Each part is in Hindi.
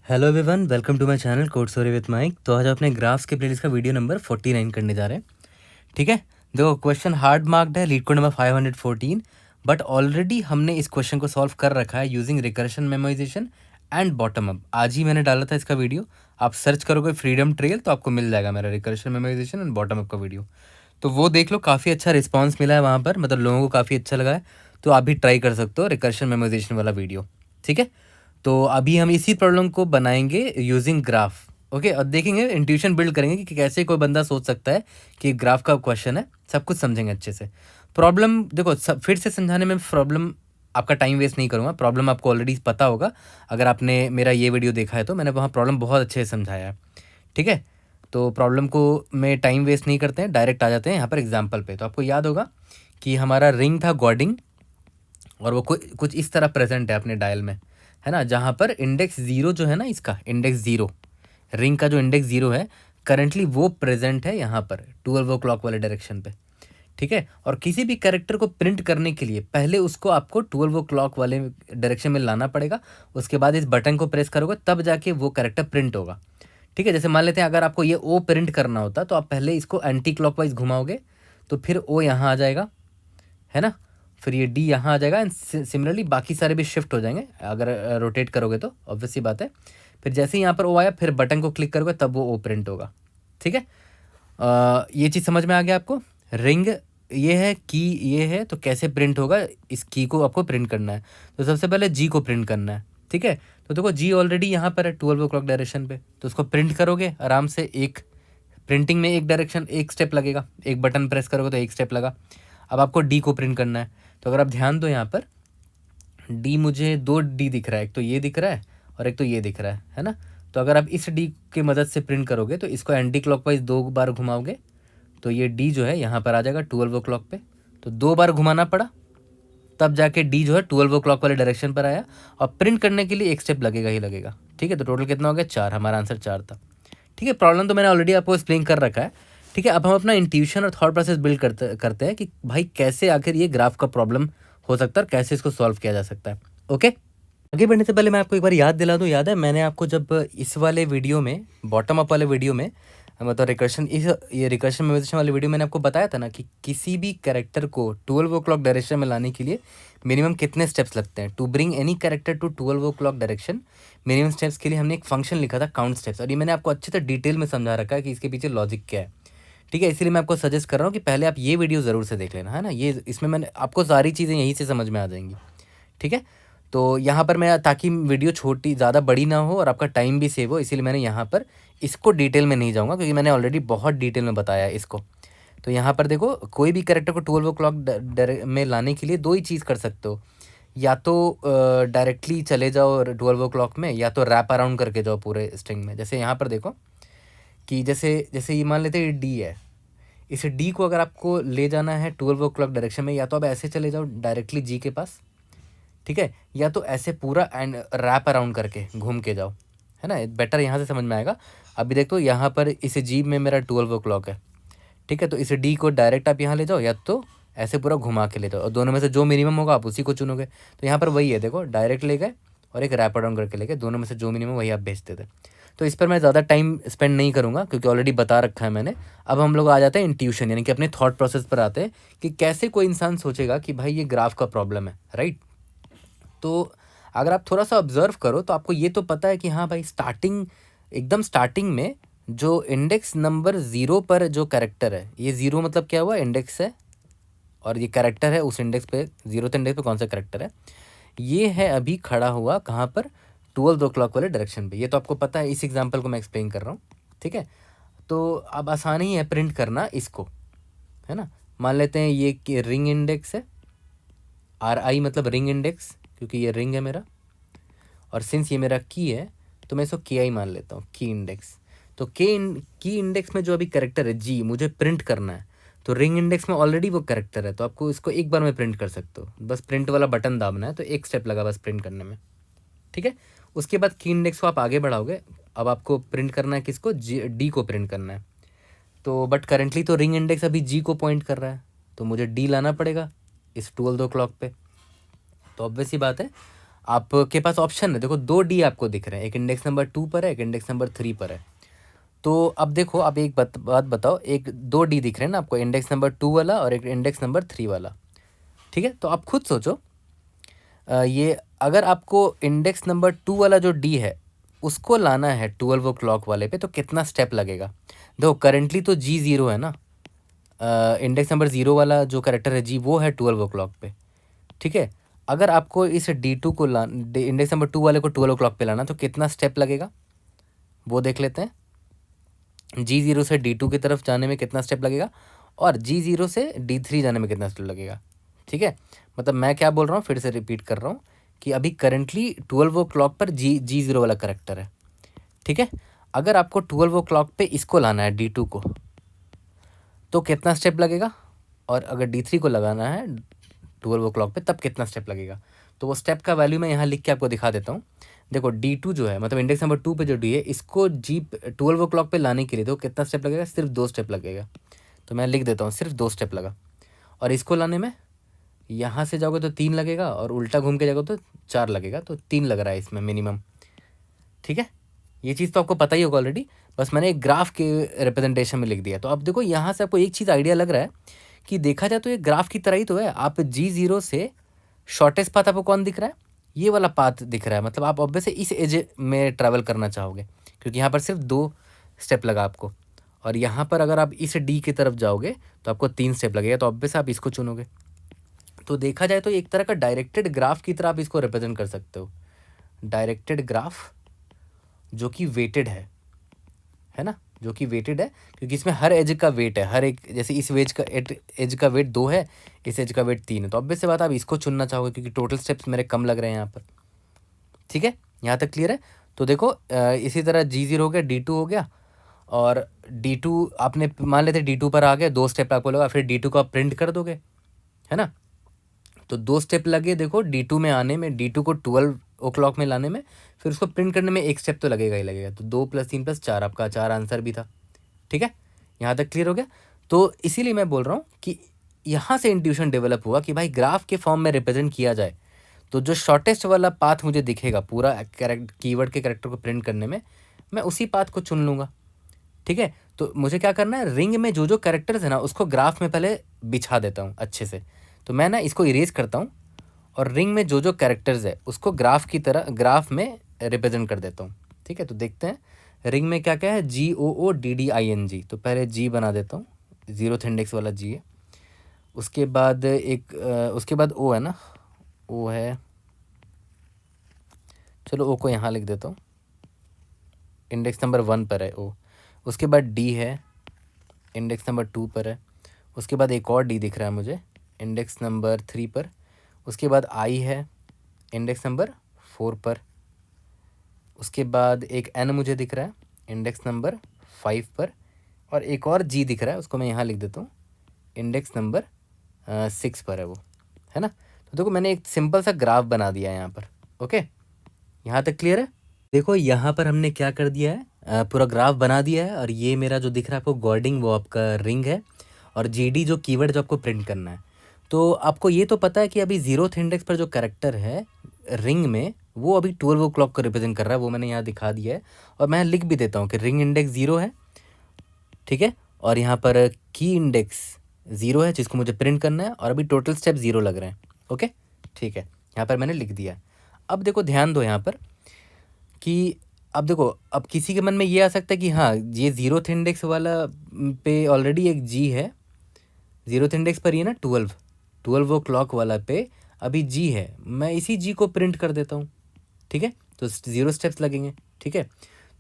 Hello everyone, welcome to my channel code story with Mike. तो आज अपने ग्राफ्स के प्लेलिस्ट का वीडियो नंबर 49 करने जा रहे हैं। ठीक है, देखो क्वेश्चन हार्ड मार्क्ड है, leet code number 514, but already हमने इस क्वेश्चन को सॉल्व कर रखा है using recursion memorisation and bottom up. आज ही मैंने डाला था इसका वीडियो। आप सर्च करोगे फ्रीडम ट्रेल तो आपको मिल जाएगा मेरा recursion memorisation and bottom up का वीडियो। तो वो देख लो, काफ़ी अच्छा रिस्पॉन्स मिला है वहाँ पर, मतलब लोगों को काफ़ी अच्छा लगा है। तो आप भी ट्राई कर सकते हो रिकर्शन मेमोराइजेशन वाला वीडियो। ठीक है, तो अभी हम इसी प्रॉब्लम को बनाएंगे यूजिंग ग्राफ। ओके, और देखेंगे इंट्यूशन बिल्ड करेंगे कि कैसे कोई बंदा सोच सकता है कि ग्राफ का क्वेश्चन है। सब कुछ समझेंगे अच्छे से। प्रॉब्लम देखो, सब फिर से समझाने में प्रॉब्लम आपका टाइम वेस्ट नहीं करूँगा। प्रॉब्लम आपको ऑलरेडी पता होगा, अगर आपने मेरा ये वीडियो देखा है तो मैंने वहाँ प्रॉब्लम बहुत अच्छे से समझाया है। ठीक है, तो प्रॉब्लम को में टाइम वेस्ट नहीं करते हैं, डायरेक्ट आ जाते हैं यहाँ पर एग्जाम्पल पे। तो आपको याद होगा कि हमारा रिंग था गॉडिंग, और वो कुछ इस तरह प्रेजेंट है अपने डायल में, है ना, जहाँ पर इंडेक्स ज़ीरो जो है ना, इसका इंडेक्स ज़ीरो, रिंग का जो इंडेक्स ज़ीरो है करंटली वो प्रेजेंट है यहाँ पर 12 क्लॉक वाले डायरेक्शन पे। ठीक है, और किसी भी कैरेक्टर को प्रिंट करने के लिए पहले उसको आपको 12 क्लॉक वाले डायरेक्शन में लाना पड़ेगा। उसके बाद इस बटन को प्रेस करोगे तब जाके वो कैरेक्टर प्रिंट होगा। ठीक है, जैसे मान लेते हैं अगर आपको ये ओ प्रिंट करना होता तो आप पहले इसको एंटी क्लॉकवाइज घुमाओगे तो फिर ओ यहाँ आ जाएगा, है ना, फिर ये डी यहाँ आ जाएगा एंड सिमिलरली बाकी सारे भी शिफ्ट हो जाएंगे अगर रोटेट करोगे तो, ऑब्वियस सी बात है। फिर जैसे ही यहाँ पर ओ आया फिर बटन को क्लिक करोगे तब वो ओ प्रिंट होगा। ठीक है, ये चीज़ समझ में आ गया आपको। रिंग ये है, की ये है, तो कैसे प्रिंट होगा, इस की को आपको प्रिंट करना है। तो सबसे पहले जी को प्रिंट करना है। ठीक है, तो देखो जी ऑलरेडी यहाँ पर है 12 क्लॉक डायरेक्शन पे, तो उसको प्रिंट करोगे आराम से। एक प्रिंटिंग में एक डायरेक्शन, एक स्टेप लगेगा, एक बटन प्रेस करोगे तो एक स्टेप लगा। अब आपको डी को प्रिंट करना है, तो अगर आप ध्यान दो यहाँ पर डी, मुझे दो डी दिख रहा है, एक तो ये दिख रहा है और एक तो ये दिख रहा है ना। तो अगर आप इस डी की मदद से प्रिंट करोगे तो इसको एंटी क्लॉकवाइज 2 बार घुमाओगे तो ये डी जो है यहाँ पर आ जाएगा 12 क्लॉक पे। तो 2 बार घुमाना पड़ा तब जाके डी जो है 12 क्लॉक वाले डायरेक्शन पर आया, और प्रिंट करने के लिए एक स्टेप लगेगा ही लगेगा। ठीक है, तो टोटल कितना हो गया, 4। हमारा आंसर 4 था। ठीक है, प्रॉब्लम तो मैंने ऑलरेडी आपको एक्सप्लेन कर रखा है। ठीक है, अब हम अपना इंट्यूशन और थॉट प्रोसेस बिल्ड करते हैं कि भाई कैसे आखिर ये ग्राफ का प्रॉब्लम हो सकता है और कैसे इसको सॉल्व किया जा सकता है। ओके, आगे बढ़ने से पहले मैं आपको एक बार याद दिला दूं। याद है मैंने आपको जब इस वाले वीडियो में, बॉटम अप वाले वीडियो में, मतलब रिकर्शन, ये रिकर्शन मेमोराइजेशन वाले वीडियो मैंने आपको बताया था ना कि किसी भी कैरेक्टर को 12 क्लॉक डायरेक्शन में लाने के लिए मिनिमम कितने स्टेप्स लगते हैं। To bring any character to 12 clock direction, minimum steps के लिए हमने एक फंक्शन लिखा था काउंट स्टेप्स, और ये मैंने आपको अच्छे से डिटेल में समझा रखा है कि इसके पीछे लॉजिक क्या है। ठीक है, इसीलिए मैं आपको सजेस्ट कर रहा हूँ कि पहले आप ये वीडियो ज़रूर से देख लेना, है ना। ये इसमें मैंने आपको सारी चीज़ें यहीं से समझ में आ जाएंगी। ठीक है, तो यहाँ पर मैं, ताकि वीडियो छोटी, ज़्यादा बड़ी ना हो और आपका टाइम भी सेव हो, इसीलिए मैंने यहाँ पर इसको डिटेल में नहीं जाऊँगा क्योंकि मैंने ऑलरेडी बहुत डिटेल में बताया है इसको। तो यहाँ पर देखो, कोई भी कैरेक्टर को 12 क्लॉक में लाने के लिए दो ही चीज़ कर सकते हो। या तो डायरेक्टली चले जाओ 12 क्लॉक में, या तो रैप अराउंड करके जाओ पूरे स्ट्रिंग में। जैसे यहाँ पर देखो कि जैसे जैसे ये मान लेते हैं डी है, इस डी को अगर आपको ले जाना है 12 क्लॉक डायरेक्शन में, या तो आप ऐसे चले जाओ डायरेक्टली जी के पास, ठीक है, या तो ऐसे पूरा एंड रैप अराउंड करके घूम के जाओ, है ना। बेटर यहाँ से समझ में आएगा। अभी देखो यहाँ पर इस जी में मेरा 12 क्लॉक है, ठीक है, तो इस डी को डायरेक्ट आप यहाँ ले जाओ या तो ऐसे पूरा घुमा के ले जाओ, और दोनों में से जो मिनिमम होगा आप उसी को चुनोगे। तो यहाँ पर वही है, देखो डायरेक्ट ले गए और एक रैप अराउंड करके ले गए, दोनों में से जो मिनिमम वही आप भेजते थे। तो इस पर मैं ज़्यादा टाइम स्पेंड नहीं करूँगा क्योंकि ऑलरेडी बता रखा है मैंने। अब हम लोग आ जाते हैं इंट्यूशन, यानी कि अपने थॉट प्रोसेस पर आते हैं कि कैसे कोई इंसान सोचेगा कि भाई ये ग्राफ का प्रॉब्लम है, राइट। तो अगर आप थोड़ा सा ऑब्जर्व करो तो आपको ये तो पता है कि हाँ भाई, एकदम स्टार्टिंग में जो इंडेक्स नंबर 0 पर जो कैरेक्टर है, ये 0 मतलब क्या हुआ, इंडेक्स है, और ये कैरेक्टर है उस इंडेक्स पे, 0th इंडेक्स पे कौन सा कैरेक्टर है, ये है अभी खड़ा हुआ कहाँ पर, 12 क्लॉक वाले डायरेक्शन पे। ये तो आपको पता है, इस एग्जाम्पल को मैं एक्सप्लेन कर रहा हूँ। ठीक है, तो अब आसानी है प्रिंट करना इसको, है ना। मान लेते हैं ये रिंग इंडेक्स है, RI मतलब रिंग इंडेक्स, क्योंकि ये रिंग है मेरा, और सिंस ये मेरा की है तो मैं इसको KI मान लेता हूँ, की इंडेक्स। तो की इंडेक्स में जो अभी करेक्टर है जी, मुझे प्रिंट करना है, तो रिंग इंडेक्स में ऑलरेडी वो करेक्टर है, तो आपको इसको एक बार में प्रिंट कर सकते हो, बस प्रिंट वाला बटन दाबना है, तो एक स्टेप लगा बस प्रिंट करने में। ठीक है, उसके बाद की इंडेक्स को आप आगे बढ़ाओगे, अब आपको प्रिंट करना है किसको, डी को प्रिंट करना है। तो बट करेंटली तो रिंग इंडेक्स अभी जी को पॉइंट कर रहा है, तो मुझे डी लाना पड़ेगा इस 12 क्लॉक पे। तो ऑब्वियस ही बात है, आपके पास ऑप्शन है, देखो 2 डी आपको दिख रहे हैं, एक इंडेक्स नंबर 2 पर है, एक इंडेक्स नंबर 3 पर है। तो अब देखो, अब एक बात बताओ, एक 2 डी दिख रहे हैं ना आपको, इंडेक्स नंबर 2 वाला और एक इंडेक्स नंबर 3 वाला। ठीक है, तो आप खुद सोचो, ये अगर आपको इंडेक्स नंबर 2 वाला जो डी है उसको लाना है 12 ओ क्लॉक वाले पे, तो कितना स्टेप लगेगा? देखो करेंटली तो जी ज़ीरो है ना, इंडेक्स नंबर 0 वाला जो करेक्टर है जी, वो है 12 ओ क्लॉक पे। ठीक है, अगर आपको इस D2 को इंडेक्स नंबर 2 वाले को 12 ओ क्लॉक पे लाना, तो कितना स्टेप लगेगा वो देख लेते हैं। G0 से D2 की तरफ जाने में कितना स्टेप लगेगा, और G0 से D3 जाने में कितना स्टेप लगेगा। ठीक है, मतलब मैं क्या बोल रहा हूँ, फिर से रिपीट कर रहा हूँ कि अभी करंटली 12 ओ क्लॉक पर G0 वाला करेक्टर है। ठीक है, अगर आपको 12 ओ क्लॉक पे इसको लाना है D2 को, तो कितना स्टेप लगेगा, और अगर D3 को लगाना है 12 ओ क्लॉक पे तब कितना स्टेप लगेगा। तो वो स्टेप का वैल्यू मैं यहाँ लिख के आपको दिखा देता हूँ। देखो D2 जो है, मतलब इंडेक्स नंबर 2 पे जो डी है, इसको जी 12 ओ क्लॉक पे लाने के लिए तो कितना स्टेप लगेगा, सिर्फ 2 स्टेप लगेगा। तो मैं लिख देता हूँ, सिर्फ 2 स्टेप लगा। और इसको लाने में यहाँ से जाओगे तो 3 लगेगा, और उल्टा घूम के जाओगे तो 4 लगेगा, तो 3 लग रहा है इसमें मिनिमम। ठीक है, ये चीज़ तो आपको पता ही होगा ऑलरेडी, बस मैंने एक ग्राफ के रिप्रेजेंटेशन में लिख दिया। तो अब देखो यहाँ से आपको एक चीज़ आइडिया लग रहा है कि देखा जाए तो ये ग्राफ की तरह ही तो है। आप G0 से शॉर्टेस्ट पाथ आपको कौन दिख रहा है, ये वाला पाथ दिख रहा है, मतलब आप ऑब्वियस इस एज में ट्रैवल करना चाहोगे, क्योंकि यहाँ पर सिर्फ 2 स्टेप लगा आपको। और यहाँ पर अगर आप इस डी की तरफ जाओगे तो आपको 3 स्टेप लगेगा, तो ऑब्वियस आप इसको चुनोगे। तो देखा जाए तो एक तरह का डायरेक्टेड ग्राफ की तरह आप इसको रिप्रेजेंट कर सकते हो, डायरेक्टेड ग्राफ जो कि वेटेड है ना, जो कि वेटेड है, क्योंकि इसमें हर एज का वेट है, हर एक, जैसे इस एज का वेट 2 है, इस एज का वेट 3 है, तो ऑब्वियस सी बात आप इसको चुनना चाहोगे, क्योंकि टोटल स्टेप्स मेरे कम लग रहे हैं यहाँ पर। ठीक है, यहाँ तक क्लियर है। तो देखो इसी तरह G0 हो गया, D2 हो गया, और D2 आपने मान लेते D2 पर आ गए, 2 स्टेप आपको लगा, फिर D2 को आप प्रिंट कर दोगे, है ना। तो 2 स्टेप लगे देखो D2 में आने में, D2 को 12 ओ क्लॉक में लाने में, फिर उसको प्रिंट करने में 1 स्टेप तो लगेगा ही लगेगा। तो 2 + 3 + 4, आपका 4 आंसर भी था। ठीक है, यहाँ तक क्लियर हो गया। तो इसीलिए मैं बोल रहा हूँ कि यहाँ से इंट्यूशन डेवलप हुआ कि भाई ग्राफ के फॉर्म में रिप्रेजेंट किया जाए, तो जो शॉर्टेस्ट वाला पाथ मुझे दिखेगा पूरा कीवर्ड के कैरेक्टर को प्रिंट करने में, मैं उसी पाथ को चुन लूँगा। ठीक है, तो मुझे क्या करना है, रिंग में जो जो कैरेक्टर्स है ना उसको ग्राफ में पहले बिछा देता हूँ अच्छे से। तो मैं ना इसको इरेज करता हूँ, और रिंग में जो जो कैरेक्टर्स है उसको ग्राफ की तरह ग्राफ में रिप्रेजेंट कर देता हूँ। ठीक है, तो देखते हैं रिंग में क्या क्या है, GOODDING। तो पहले G बना देता हूँ, 0th इंडेक्स वाला G है। उसके बाद उसके बाद O है ना, O है, चलो O को यहाँ लिख देता हूँ, इंडेक्स नंबर 1 पर है O। उसके बाद D है, इंडेक्स नंबर 2 पर है। उसके बाद एक और D दिख रहा है मुझे, इंडेक्स नंबर 3 पर। उसके बाद I है, इंडेक्स नंबर 4 पर। उसके बाद एक N मुझे दिख रहा है, इंडेक्स नंबर 5 पर। और एक और G दिख रहा है, उसको मैं यहाँ लिख देता हूँ, इंडेक्स नंबर 6 पर है वो, है ना। तो देखो मैंने एक सिंपल सा ग्राफ बना दिया है यहाँ पर। ओके, यहाँ तक क्लियर है। देखो यहाँ पर हमने क्या कर दिया है, पूरा ग्राफ बना दिया है, और ये मेरा जो दिख रहा है आपको गॉर्डिंग, वो आपका रिंग है, और GD जो कीवर्ड जो आपको प्रिंट करना है। तो आपको ये तो पता है कि अभी 0th इंडेक्स पर जो कैरेक्टर है रिंग में, वो अभी 12 ओ क्लॉक को रिप्रेजेंट कर रहा है, वो मैंने यहाँ दिखा दिया है। और मैं लिख भी देता हूँ कि रिंग इंडेक्स 0 है, ठीक है, और यहाँ पर की इंडेक्स 0 है जिसको मुझे प्रिंट करना है, और अभी टोटल स्टेप 0 लग रहे हैं। ओके, ठीक है, यहाँ पर मैंने लिख दिया है। अब देखो ध्यान दो यहाँ पर कि अब देखो, अब किसी के मन में ये आ सकता है कि हाँ ये 0th इंडेक्स वाला पे ऑलरेडी एक G है, 0th इंडेक्स पर ये ना 12 ओ क्लॉक वाला पे अभी G है, मैं इसी G को प्रिंट कर देता हूँ। ठीक है, तो 0 स्टेप्स लगेंगे। ठीक है,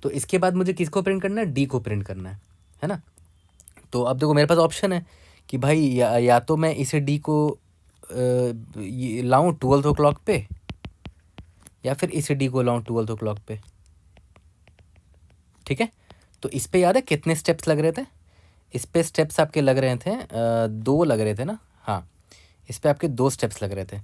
तो इसके बाद मुझे किसको प्रिंट करना है, D को प्रिंट करना है ना। तो अब देखो मेरे पास ऑप्शन है कि भाई या तो मैं इसे D को लाऊं 12th ओ क्लॉक पे, या फिर इसे D को लाऊं 12th ओ क्लॉक पे। ठीक है, तो इस पे याद है कितने स्टेप्स लग रहे थे, इस पे स्टेप्स आपके लग रहे थे 2 लग रहे थे ना। हाँ, इस पे आपके 2 स्टेप्स लग रहे थे।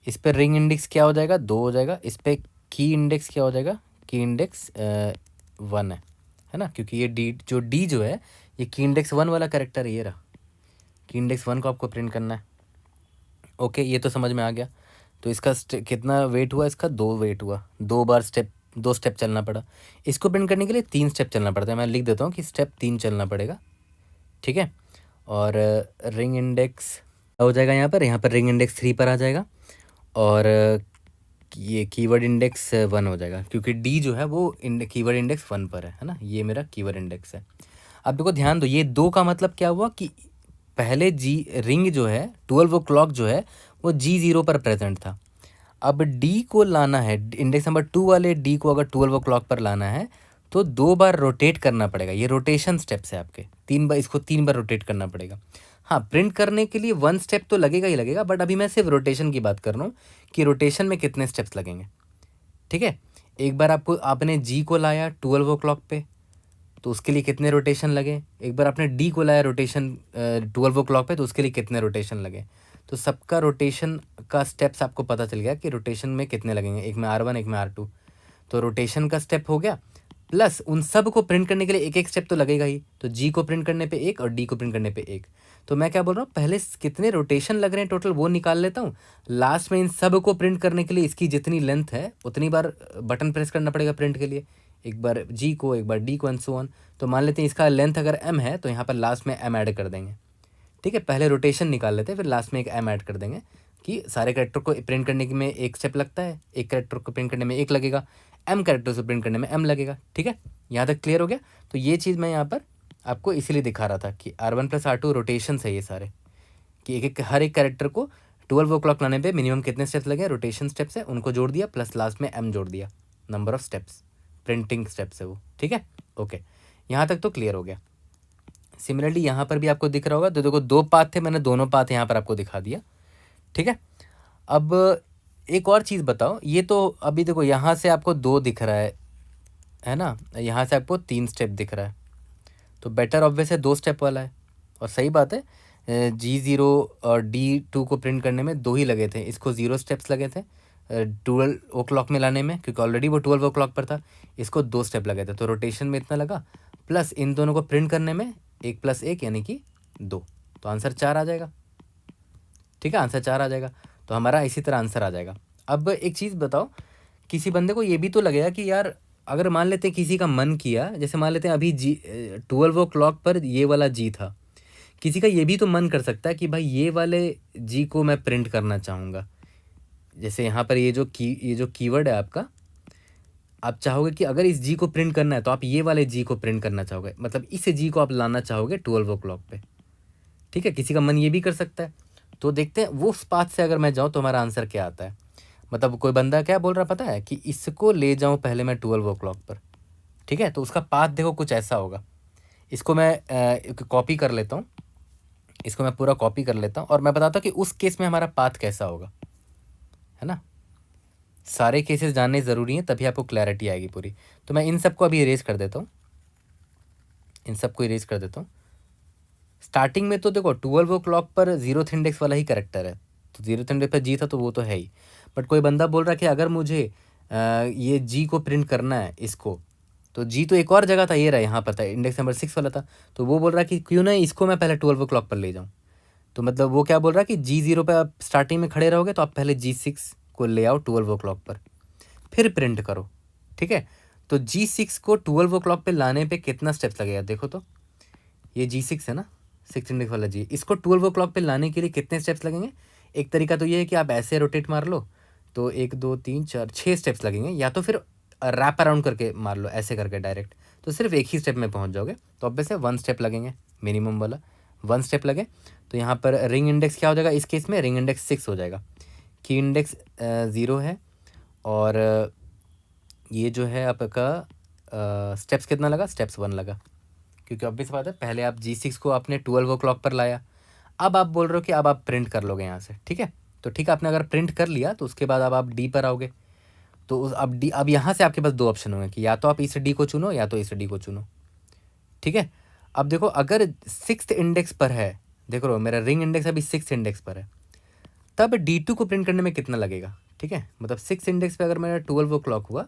इस पे रिंग इंडेक्स क्या हो जाएगा, 2 हो जाएगा। इस पे की इंडेक्स क्या हो जाएगा, की इंडेक्स 1 है ना, क्योंकि ये डी जो है ये की इंडेक्स 1 वाला कैरेक्टर है, ये रहा, की इंडेक्स 1 को आपको प्रिंट करना है। ओके, ये तो समझ में आ गया। तो इसका कितना वेट हुआ, इसका 2 वेट हुआ, 2 स्टेप चलना पड़ा। इसको प्रिंट करने के लिए 3 स्टेप चलना पड़ता है। मैं लिख देता हूँ कि स्टेप 3 चलना पड़ेगा, ठीक है। और रिंग इंडेक्स हो जाएगा यहाँ पर रिंग इंडेक्स 3 पर आ जाएगा, और ये कीवर्ड इंडेक्स 1 हो जाएगा, क्योंकि डी जो है वो कीवर्ड इंडेक्स 1 पर है ना। ये मेरा कीवर्ड इंडेक्स है। अब देखो ध्यान दो, ये 2 का मतलब क्या हुआ कि पहले जी रिंग जो है 12 o'clock जो है वो G0 पर प्रेजेंट था। अब डी को लाना है, इंडेक्स नंबर 2 वाले डी को अगर 12 o'clock पर लाना है तो 2 बार रोटेट करना पड़ेगा। ये रोटेशन स्टेप्स है आपके, 3 बार, इसको 3 बार रोटेट करना पड़ेगा। हाँ, प्रिंट करने के लिए 1 स्टेप तो लगेगा ही लगेगा, बट अभी मैं सिर्फ रोटेशन की बात कर रहा हूँ कि रोटेशन में कितने स्टेप्स लगेंगे, ठीक है। एक बार आपने जी को लाया 12 o'clock पे, तो उसके लिए कितने रोटेशन लगे। एक बार आपने डी को लाया रोटेशन 12 o'clock पे, तो उसके लिए कितने रोटेशन लगे। तो सबका रोटेशन का स्टेप्स आपको पता चल गया कि रोटेशन में कितने लगेंगे, एक में R1 एक में R2। तो रोटेशन का स्टेप हो गया, प्लस उन सब को प्रिंट करने के लिए एक एक स्टेप तो लगेगा ही। तो जी को प्रिंट करने पे एक और डी को प्रिंट करने पे एक। तो मैं क्या बोल रहा हूँ, पहले कितने रोटेशन लग रहे हैं टोटल वो निकाल लेता हूँ। लास्ट में इन सब को प्रिंट करने के लिए इसकी जितनी लेंथ है उतनी बार बटन प्रेस करना पड़ेगा प्रिंट के लिए, एक बार जी को एक बार डी को एंड सो ऑन। तो मान लेते हैं इसका लेंथ अगर m है तो यहाँ पर लास्ट में m ऐड कर देंगे, ठीक है। पहले रोटेशन निकाल लेते हैं, फिर लास्ट में एक m ऐड कर देंगे कि सारे कैरेक्टर को प्रिंट करने में एक स्टेप लगता है, एक कैरेक्टर को प्रिंट करने में एक लगेगा, m कैरेक्टर से प्रिंट करने में m लगेगा, ठीक है। यहाँ तक क्लियर हो गया। तो ये चीज़ मैं यहाँ पर आपको इसीलिए दिखा रहा था कि R1 + R2 रोटेशन है ये सारे, कि एक हर एक कैरेक्टर को 12 o'clock लाने पे मिनिमम कितने स्टेप्स लगे, रोटेशन स्टेप्स है उनको जोड़ दिया, प्लस लास्ट में m जोड़ दिया, number of steps, printing steps है वो, ठीक है। ओके, यहाँ तक तो क्लियर हो गया। सिमिलरली यहाँ पर भी आपको दिख रहा होगा, तो देखो 2 पाथ थे, मैंने दोनों पाथ यहाँ पर आपको दिखा दिया, ठीक है। अब एक और चीज़ बताओ, ये तो अभी देखो यहाँ से आपको 2 दिख रहा है ना, यहाँ से आपको 3 स्टेप दिख रहा है, तो बेटर ऑब्वियस है 2 स्टेप वाला है। और सही बात है, G0 और D2 को प्रिंट करने में 2 ही लगे थे, इसको 0 स्टेप्स लगे थे 12 o'clock में लाने में, क्योंकि ऑलरेडी वो 12 o'clock पर था, इसको 2 स्टेप लगे थे। तो रोटेशन में इतना लगा, प्लस इन दोनों को प्रिंट करने में 1 + 1 यानी कि 2, तो आंसर 4 आ जाएगा, ठीक है। आंसर 4 आ जाएगा, तो हमारा इसी तरह आंसर आ जाएगा। अब एक चीज़ बताओ, किसी बंदे को ये भी तो लगेगा कि यार अगर मान लेते हैं किसी का मन किया, जैसे मान लेते हैं अभी 12 o'clock पर ये वाला जी था, किसी का ये भी तो मन कर सकता है कि भाई ये वाले जी को मैं प्रिंट करना चाहूँगा। जैसे यहाँ पर ये जो कीवर्ड है आपका, आप चाहोगे कि अगर इस जी को प्रिंट करना है तो आप ये वाले जी को प्रिंट करना चाहोगे, मतलब इस जी को आप लाना चाहोगे 12 o'clock पे, ठीक है। किसी का मन ये भी कर सकता है। तो देखते हैं वो उस पाथ से अगर मैं जाऊँ तो हमारा आंसर क्या आता है। मतलब कोई बंदा क्या बोल रहा पता है कि इसको ले जाऊँ पहले मैं 12 o'clock पर, ठीक है। तो उसका पाथ देखो कुछ ऐसा होगा। इसको मैं कॉपी कर लेता हूँ, इसको मैं पूरा कॉपी कर लेता हूँ और मैं बताता हूँ कि उस केस में हमारा पाथ कैसा होगा, है ना। सारे केसेस जानने ज़रूरी हैं, तभी आपको क्लैरिटी आएगी पूरी। तो मैं इन सबको अभी इरेज कर देता हूँ, इन सबको इरेज कर देता हूँ। स्टार्टिंग में तो देखो 12 o'clock पर 0th इंडेक्स वाला ही करेक्टर है, तो 0th इंडेक्स पर जी था तो वो तो है ही। बट कोई बंदा बोल रहा है कि अगर मुझे ये जी को प्रिंट करना है इसको, तो जी तो एक और जगह था, ये रहा यहाँ पर था, इंडेक्स नंबर 6 वाला था। तो वो बोल रहा है कि क्यों ना इसको मैं पहले 12 o'clock पर ले जाऊँ। तो मतलब वो क्या बोल रहा है कि G0 पे आप स्टार्टिंग में खड़े रहोगे तो आप पहले G6 को ले आओ 12 o'clock पर, फिर प्रिंट करो, ठीक है। तो G6 को 12 o'clock पे लाने पे कितना स्टेप्स लगेगा देखो तो, ये G6 है ना, 6 इंडेक्स वाला जी, इसको 12 o'clock पे लाने के लिए कितने स्टेप्स लगेंगे। एक तरीका तो ये है कि आप ऐसे रोटेट मार लो, तो 1 2 3 4 6 स्टेप्स लगेंगे, या तो फिर रैप अराउंड करके मार लो ऐसे करके डायरेक्ट, तो सिर्फ एक ही स्टेप में पहुंच जाओगे। तो ऑब्वियस है 1 स्टेप लगेंगे, मिनिमम वाला 1 स्टेप लगे। तो यहाँ पर रिंग इंडेक्स क्या हो जाएगा इस केस में, रिंग इंडेक्स 6 हो जाएगा, की इंडेक्स 0 है, और ये जो है आपका स्टेप्स कितना लगा, स्टेप्स 1 लगा, क्योंकि ऑब्वियस बात है पहले आप G6 को आपने 12 o'clock पर लाया। अब आप बोल रहे हो कि अब आप प्रिंट कर लोगे यहाँ से, ठीक है। तो ठीक है, आपने अगर प्रिंट कर लिया तो उसके बाद अब आप डी पर आओगे। तो अब यहाँ से आपके पास 2 ऑप्शन होंगे कि या तो आप इस डी को चुनो या तो इस डी को चुनो, ठीक है। अब देखो अगर 6th इंडेक्स पर है, देख लो मेरा रिंग इंडेक्स अभी 6th इंडेक्स पर है, तब D2 को प्रिंट करने में कितना लगेगा, ठीक है। मतलब 6 इंडेक्स पे अगर मेरा 12 o'clock हुआ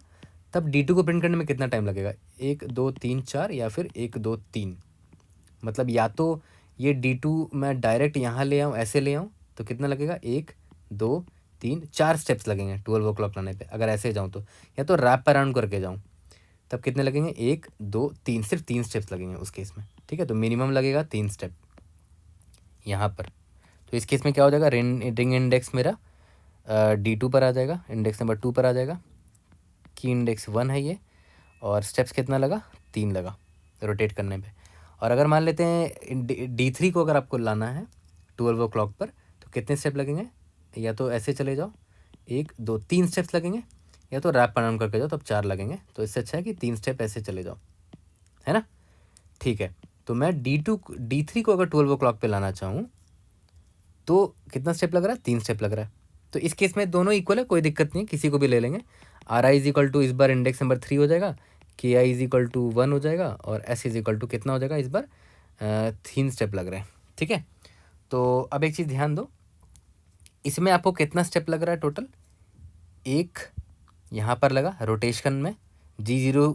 तब D2 को प्रिंट करने में कितना टाइम लगेगा, 1 2 3 4 या फिर 1 2 3। मतलब या तो ये D2 मैं डायरेक्ट यहाँ ले आऊँ, ऐसे ले आऊँ, तो कितना लगेगा 1 2 3 4 स्टेप्स लगेंगे 12 ओ क्लॉक लाने पे। अगर ऐसे जाऊँ तो, या तो रैप अराउंड करके जाऊँ, तब कितने लगेंगे? 1 2 3, सिर्फ 3 स्टेप्स लगेंगे उस केस में। ठीक है, तो मिनिमम लगेगा 3 स्टेप यहाँ पर। तो इस केस में क्या हो जाएगा? रिंग इंडेक्स मेरा D2 पर आ जाएगा, इंडेक्स नंबर 2 पर आ जाएगा, की इंडेक्स 1 है ये, और स्टेप्स कितना लगा? 3 लगा रोटेट करने पे। और अगर मान लेते हैं D3 को अगर आपको लाना है 12 ओ क्लॉक पर, तो कितने स्टेप लगेंगे? या तो ऐसे चले जाओ, 1 2 3 स्टेप्स लगेंगे, या तो रैप अराउंड करके जाओ, तब 4 लगेंगे। तो इससे अच्छा है कि 3 स्टेप ऐसे चले जाओ, है ना? ठीक है, तो मैं D3 को अगर 12 ओ क्लॉक पर लाना चाहूँ तो कितना स्टेप लग रहा है? 3 स्टेप लग रहा है। तो इस केस में दोनों इक्वल है, कोई दिक्कत नहीं है, किसी को भी ले लेंगे। RI इज इक्वल टू इस बार इंडेक्स नंबर 3 हो जाएगा, KI इज इक्वल टू 1 हो जाएगा, और S इज इक्वल टू कितना हो जाएगा? इस बार 3 स्टेप लग रहे हैं। ठीक है, तो अब एक चीज़ ध्यान दो, इसमें आपको कितना स्टेप लग रहा है टोटल? एक यहाँ पर लगा रोटेशन में, G0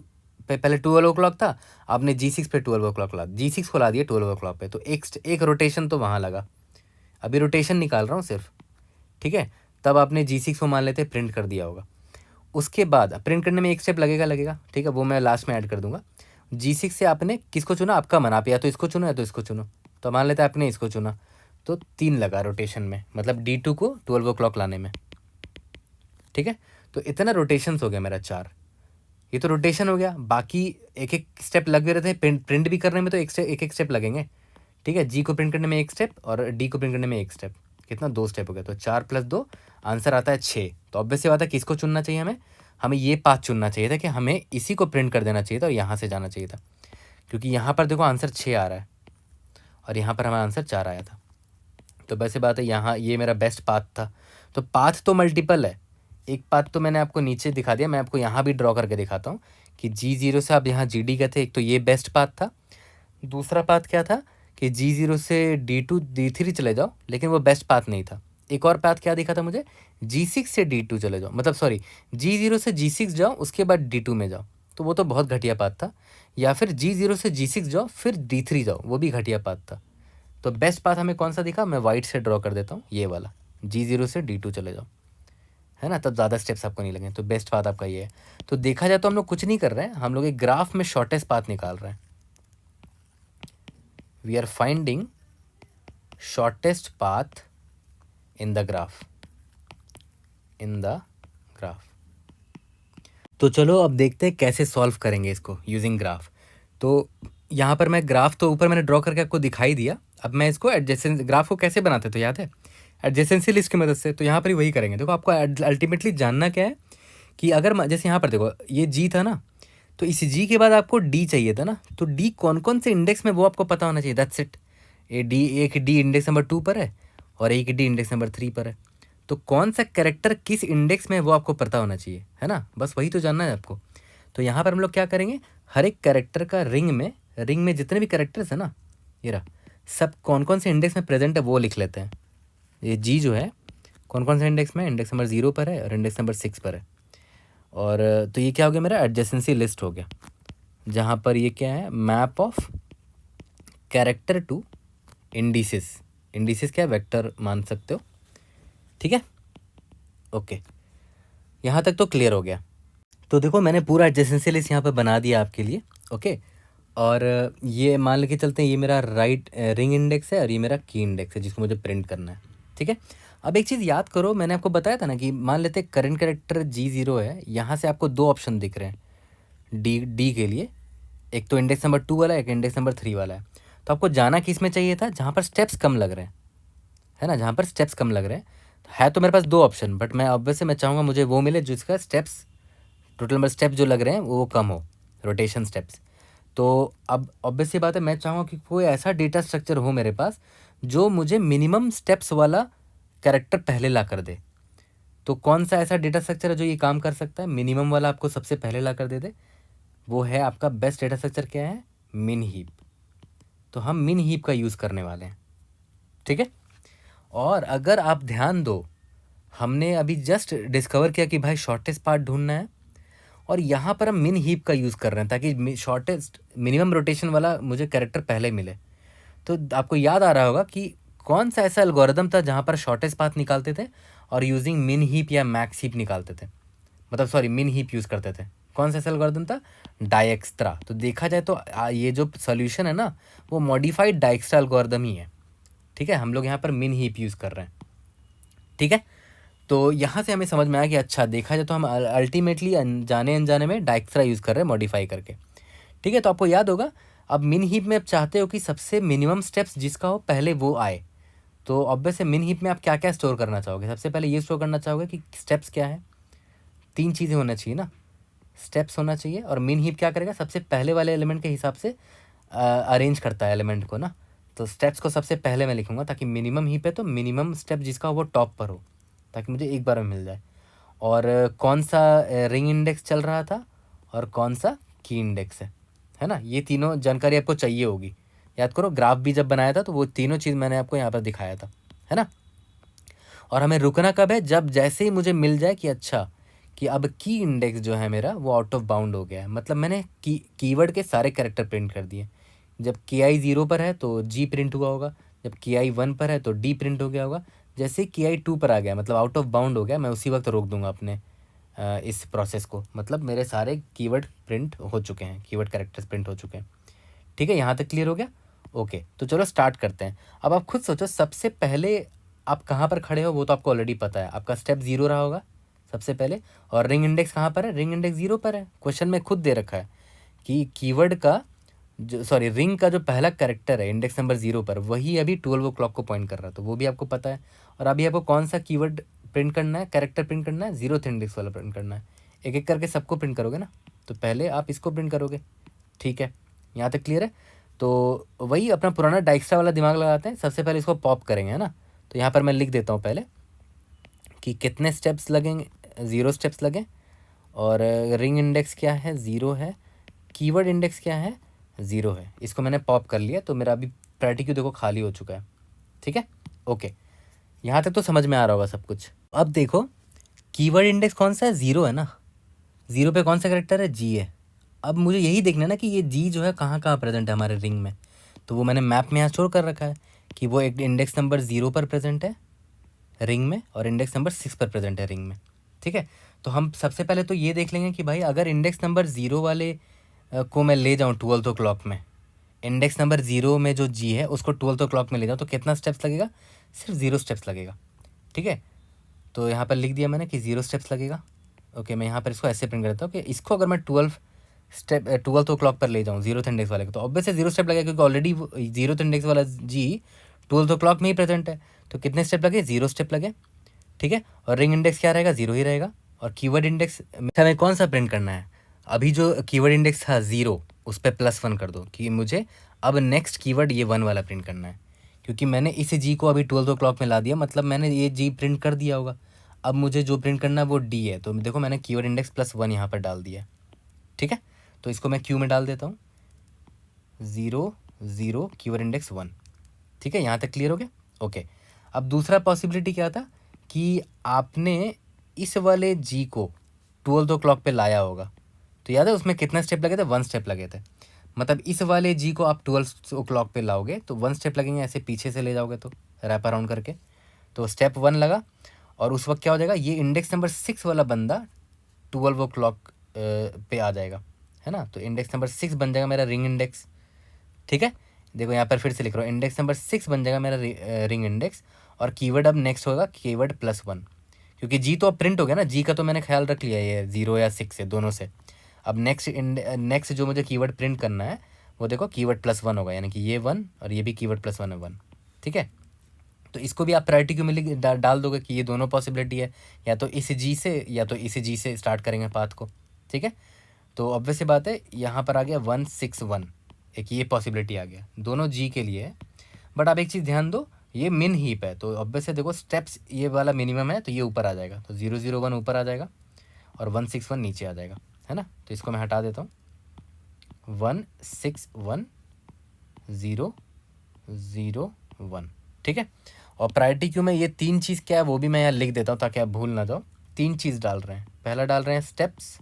पे पहले 12 ओ क्लॉक था, आपने G6 पे 12 ओ क्लॉक ला, G6 को ला दिया 12 ओ क्लॉक पे, तो एक रोटेशन तो वहाँ लगा। अभी रोटेशन निकाल रहा हूँ सिर्फ। ठीक है, तब आपने G6 को मान लेते प्रिंट कर दिया होगा। उसके बाद प्रिंट करने में एक स्टेप लगेगा, ठीक है, वो मैं लास्ट में ऐड कर दूंगा। G6 से आपने किसको चुना? आपका मन, आप या तो इसको चुनो या तो इसको चुनो। तो मान लेते हैं आपने इसको चुना, तो 3 लगा रोटेशन में, मतलब D2 को 12 ओ क्लॉक लाने में। ठीक है, तो इतना रोटेशन हो गया मेरा 4। ये तो रोटेशन हो गया, बाकी एक एक स्टेप लगे रहते हैं प्रिंट भी करने में, तो एक स्टेप लगेंगे। ठीक है, G को प्रिंट करने में एक स्टेप और D को प्रिंट करने में एक स्टेप, कितना? 2 स्टेप हो गया। तो 4 + 2 आंसर आता है 6। तो ऑब्वियस सी बात है, किसको चुनना चाहिए हमें? हमें ये पाथ चुनना चाहिए था कि हमें इसी को प्रिंट कर देना चाहिए था और यहाँ से जाना चाहिए था, क्योंकि यहाँ पर देखो आंसर 6 आ रहा है और यहाँ पर हमारा आंसर 4 आया था। तो वैसे बात है, यहाँ ये मेरा बेस्ट पाथ था। तो पाथ तो मल्टीपल है, एक पाथ तो मैंने आपको नीचे दिखा दिया, मैं आपको यहाँ भी ड्रॉ करके दिखाता हूँ कि G0 से आप यहाँ GD गए थे। एक तो ये बेस्ट पाथ था, दूसरा पाथ क्या था कि G0 से D2 D3 चले जाओ, लेकिन वो बेस्ट पाथ नहीं था। एक और पाथ क्या दिखा था मुझे? G6 से D2 चले जाओ, मतलब सॉरी, G0 से G6 जाओ, उसके बाद D2 में जाओ, तो वो तो बहुत घटिया पाथ था। या फिर G0 से G6 जाओ फिर D3 जाओ, वो भी घटिया पाथ था। तो बेस्ट पाथ हमें कौन सा दिखा? मैं वाइट से ड्रॉ कर देता हूँ, ये वाला, G0 से D2 चले जाओ, है ना, तब ज़्यादा स्टेप्स आपको नहीं लगे। तो बेस्ट पाथ आपका ये है। तो देखा जाए तो हम लोग कुछ नहीं कर रहे हैं, हम लोग एक ग्राफ में शॉर्टेस्ट पाथ निकाल रहे हैं। We are finding shortest path in the graph, तो चलो अब देखते हैं कैसे सॉल्व करेंगे इसको यूजिंग ग्राफ। तो यहाँ पर मैं ग्राफ तो ऊपर मैंने ड्रॉ करके आपको दिखाई दिया। अब मैं इसको एडजेसेंसी ग्राफ को कैसे बनाते तो याद है? एडजेसेंसी लिस्ट की मदद से। तो यहाँ पर ही वही करेंगे। देखो आपको अल्टीमेटली जानना क्या है कि अगर जैसे यहाँ पर देखो ये G था ना, तो इस G के बाद आपको D चाहिए था ना, तो D कौन कौन से इंडेक्स में वो आपको पता होना चाहिए। That's it. एक D इंडेक्स नंबर 2 पर है और एक D इंडेक्स नंबर 3 पर है। तो कौन सा कैरेक्टर किस इंडेक्स में वो आपको पता होना चाहिए, है ना, बस वही तो जानना है आपको। तो यहाँ पर हम लोग क्या करेंगे, हर एक कैरेक्टर का रिंग में जितने भी कैरेक्टर्स है ना, ये रहा, सब कौन कौन से इंडेक्स में प्रेजेंट है वो लिख लेते हैं। ये G जो है कौन कौन से इंडेक्स में? इंडेक्स नंबर 0 पर है और इंडेक्स नंबर 6 पर है। और तो ये क्या हो गया मेरा? एडजेसेंसी लिस्ट हो गया, जहाँ पर ये क्या है? Map of character to indices. Indices क्या है? वेक्टर मान सकते हो। ठीक है, ओके, यहाँ तक तो क्लियर हो गया। तो देखो मैंने पूरा एडजेसेंसी लिस्ट यहाँ पर बना दिया आपके लिए। ओके, और ये मान लेके चलते हैं, ये मेरा राइट रिंग इंडेक्स है और ये मेरा की इंडेक्स है जिसको मुझे प्रिंट करना है। ठीक है, अब एक चीज़ याद करो, मैंने आपको बताया था ना कि मान लेते हैं करंट कैरेक्टर G0 है, यहाँ से आपको 2 ऑप्शन दिख रहे हैं डी के लिए, एक तो इंडेक्स नंबर 2 वाला है, एक इंडेक्स नंबर 3 वाला है। तो आपको जाना किस में चाहिए था? जहाँ पर स्टेप्स कम लग रहे हैं, है ना, जहाँ पर स्टेप्स कम लग रहे हैं। है तो मेरे पास 2 ऑप्शन, बट मैं ऑब्वियसली मैं चाहूँगा मुझे वो मिले जिसका स्टेप्स, टोटल नंबर स्टेप्स जो लग रहे हैं वो कम हो, रोटेशन स्टेप्स। तो अब ऑब्वियसली बात है, मैं चाहूँगा कि कोई ऐसा डेटा स्ट्रक्चर हो मेरे पास जो मुझे मिनिमम स्टेप्स वाला कैरेक्टर पहले ला कर दे। तो कौन सा ऐसा डेटा स्ट्रक्चर है जो ये काम कर सकता है, मिनिमम वाला आपको सबसे पहले ला कर दे दे? वो है आपका बेस्ट डेटा स्ट्रक्चर क्या है? मिन हीप। तो हम मिन हीप का यूज़ करने वाले हैं। ठीक है, और अगर आप ध्यान दो, हमने अभी जस्ट डिस्कवर किया कि भाई शॉर्टेस्ट पार्ट ढूंढना है, और यहाँ पर हम मिन हीप का यूज़ कर रहे हैं ताकि शॉर्टेस्ट मिनिमम रोटेशन वाला मुझे कैरेक्टर पहले मिले। तो आपको याद आ रहा होगा कि कौन सा ऐसा एल्गोरिदम था जहाँ पर शॉर्टेस्ट पाथ निकालते थे और यूजिंग मिन हीप या मैक्स हीप निकालते थे, मतलब सॉरी मिन हीप यूज़ करते थे। कौन सा एल्गोरिथम था? डायक्स्ट्रा। तो देखा जाए तो ये जो सोल्यूशन है ना वो मॉडिफाइड डायक्स्ट्रा एल्गोरिथम ही है, ठीक है। हम लोग यहाँ पर मिन हीप यूज़ कर रहे हैं, ठीक है। तो यहाँ से हमें समझ में आया कि अच्छा देखा जाए तो हम अल्टीमेटली जाने अनजाने में डायक्स्ट्रा यूज़ कर रहे हैं मॉडिफाई करके, ठीक है। तो आपको याद होगा अब मिन हीप में आप चाहते हो कि सबसे मिनिमम स्टेप्स जिसका हो पहले वो आए, तो ऑब्वियस है मिन हीप में आप क्या क्या स्टोर करना चाहोगे? सबसे पहले ये स्टोर करना चाहोगे कि स्टेप्स क्या है, 3 चीज़ें होना चाहिए ना, स्टेप्स होना चाहिए। और मिन हीप क्या करेगा? सबसे पहले वाले एलिमेंट के हिसाब से अरेंज करता है एलिमेंट को ना, तो स्टेप्स को सबसे पहले मैं लिखूंगा ताकि मिनिमम हीप है तो मिनिमम स्टेप जिसका हो वो टॉप पर हो, ताकि मुझे एक बार में मिल जाए। और कौन सा रिंग इंडेक्स चल रहा था और कौन सा की इंडेक्स है ना, ये तीनों जानकारी आपको चाहिए होगी। याद करो ग्राफ भी जब बनाया था तो वो तीनों चीज़ मैंने आपको यहाँ पर दिखाया था, है ना। और हमें रुकना कब है? जब जैसे ही मुझे मिल जाए कि अच्छा कि अब की इंडेक्स जो है मेरा वो आउट ऑफ बाउंड हो गया है, मतलब मैंने कीवर्ड के सारे कैरेक्टर प्रिंट कर दिए। जब के आई 0 पर है तो जी प्रिंट हुआ होगा, जब के आई 1 पर है तो डी प्रिंट हो गया होगा। जैसे के आई 2 पर आ गया मतलब आउट ऑफ बाउंड हो गया, मैं उसी वक्त रोक दूंगा अपने इस प्रोसेस को, मतलब मेरे सारे कीवर्ड प्रिंट हो चुके हैं, कीवर्ड कैरेक्टर्स प्रिंट हो चुके हैं, ठीक है। यहाँ तक क्लियर हो गया? ओके, तो चलो स्टार्ट करते हैं। अब आप खुद सोचो सबसे पहले आप कहाँ पर खड़े हो, वो तो आपको ऑलरेडी पता है, आपका स्टेप 0 रहा होगा सबसे पहले। और रिंग इंडेक्स कहाँ पर है? रिंग इंडेक्स 0 पर है, क्वेश्चन में खुद दे रखा है कि कीवर्ड का जो सॉरी रिंग का जो पहला कैरेक्टर है इंडेक्स नंबर 0 पर वही अभी 12 ओ क्लॉक को पॉइंट कर रहा है, तो वो भी आपको पता है। और अभी आपको कौन सा कीवर्ड प्रिंट करना है, कैरेक्टर प्रिंट करना है? 0th इंडेक्स वाला प्रिंट करना है। एक एक करके सबको प्रिंट करोगे ना, तो पहले आप इसको प्रिंट करोगे, ठीक है। यहाँ तक क्लियर है? तो वही अपना पुराना डाइक्स्ट्रा वाला दिमाग लगाते हैं, सबसे पहले इसको पॉप करेंगे, है ना। तो यहाँ पर मैं लिख देता हूँ पहले कि कितने स्टेप्स लगेंगे, 0 स्टेप्स लगे। और रिंग इंडेक्स क्या है? 0 है। कीवर्ड इंडेक्स क्या है? 0 है। इसको मैंने पॉप कर लिया तो मेरा अभी प्रायोरिटी क्यू देखो खाली हो चुका है, ठीक है। ओके, यहाँ तक तो समझ में आ रहा होगा सब कुछ। अब देखो कीवर्ड इंडेक्स कौन सा है? 0 है ना, 0 पे कौन सा करेक्टर है? जी है। अब मुझे यही देखना है ना कि ये जी जो है कहाँ कहाँ प्रेजेंट है हमारे रिंग में, तो वो मैंने मैप में यहाँ स्टोर कर रखा है कि वो एक इंडेक्स नंबर 0 पर प्रेजेंट है रिंग में और इंडेक्स नंबर 6 पर प्रेजेंट है रिंग में, ठीक है। तो हम सबसे पहले तो ये देख लेंगे कि भाई अगर इंडेक्स नंबर 0 वाले को मैं ले जाऊँ 12th ओ क्लॉक में, इंडेक्स नंबर 0 में जो जी है उसको 12th ओ क्लॉक में ले जाऊँ तो कितना स्टेप्स लगेगा? सिर्फ 0 स्टेप्स लगेगा, ठीक है। तो यहाँ पर लिख दिया मैंने कि 0 स्टेप्स लगेगा। ओके, मैं यहाँ पर इसको ऐसे प्रिंट करता हूँ कि इसको अगर मैं 12th ओ क्लॉक पर ले जाऊँ 0th इंडेक्स वाले को, तो ऑब्वियस से 0 स्टेप लगेगा क्योंकि ऑलरेडी 0th इंडेक्स वाला जी 12th ओ क्लॉक में ही प्रेजेंट है। तो कितने स्टेप लगे? 0 स्टेप लगे, ठीक है। और रिंग इंडेक्स क्या रहेगा? 0 ही रहेगा। और कीवर्ड इंडेक्स हमें कौन सा प्रिंट करना है? अभी जो कीवर्ड इंडेक्स था 0 उस पर +1 कर दो कि मुझे अब नेक्स्ट कीवर्ड ये 1 वाला प्रिंट करना है, क्योंकि मैंने इस जी को अभी 12th ओ क्लॉक में ला दिया, मतलब मैंने ये जी प्रिंट कर दिया होगा। अब मुझे जो प्रिंट करना है वो डी है, तो देखो मैंने कीवर्ड इंडेक्स +1 यहाँ पर डाल दिया, ठीक है। तो इसको मैं क्यू में डाल देता हूँ, 0 0 कीवर्ड इंडेक्स 1, ठीक है। यहाँ तक क्लियर हो गया? ओके, अब दूसरा पॉसिबिलिटी क्या था कि आपने इस वाले जी को 12th ओ क्लॉक पे लाया होगा, तो याद है उसमें कितना स्टेप लगे थे? 1 स्टेप लगे थे। मतलब इस वाले जी को आप 12th ओ क्लॉक पे लाओगे तो 1 स्टेप लगेंगे, ऐसे पीछे से ले जाओगे तो रैप अराउंड करके, तो स्टेप 1 लगा। और उस वक्त क्या हो जाएगा? ये इंडेक्स नंबर 6 वाला बंदा 12 ओ क्लॉक पे आ जाएगा, है ना। तो इंडेक्स नंबर 6 बन जाएगा मेरा रिंग इंडेक्स, ठीक है। देखो यहाँ पर फिर से लिख रहा हूँ, इंडेक्स नंबर 6 बन जाएगा मेरा रिंग इंडेक्स। और कीवर्ड अब नेक्स्ट होगा कीवर्ड +1, क्योंकि जी तो अब प्रिंट हो गया ना, जी का तो मैंने ख्याल रख लिया ये 0 या 6 से दोनों से। अब नेक्स्ट जो मुझे कीवर्ड प्रिंट करना है वो देखो कीवर्ड +1 होगा, यानी कि ये 1 और ये भी कीवर्ड +1 है 1, ठीक है। तो इसको भी आप प्रायोरिटी क्यू में डाल दोगे कि ये दोनों पॉसिबिलिटी है, या तो इस जी से या तो इस जी से स्टार्ट करेंगे पाथ को, ठीक है। तो ऑब्वियस सी बात है यहाँ पर आ गया 161, एक ये पॉसिबिलिटी आ गया, दोनों जी के लिए है। बट आप एक चीज़ ध्यान दो, ये मिन हीप है तो ऑब्वियस से देखो स्टेप्स ये वाला मिनिमम है तो ये ऊपर आ जाएगा, तो 001 ऊपर आ जाएगा और 161 नीचे आ जाएगा, है ना। तो इसको मैं हटा देता हूँ, 161 0 0 1, ठीक है। और प्रायोरिटी क्यू में ये 3 चीज़ क्या है वो भी मैं यहाँ लिख देता हूँ ताकि आप भूल ना जाओ। 3 चीज़ डाल रहे हैं, पहला डाल रहे हैं steps,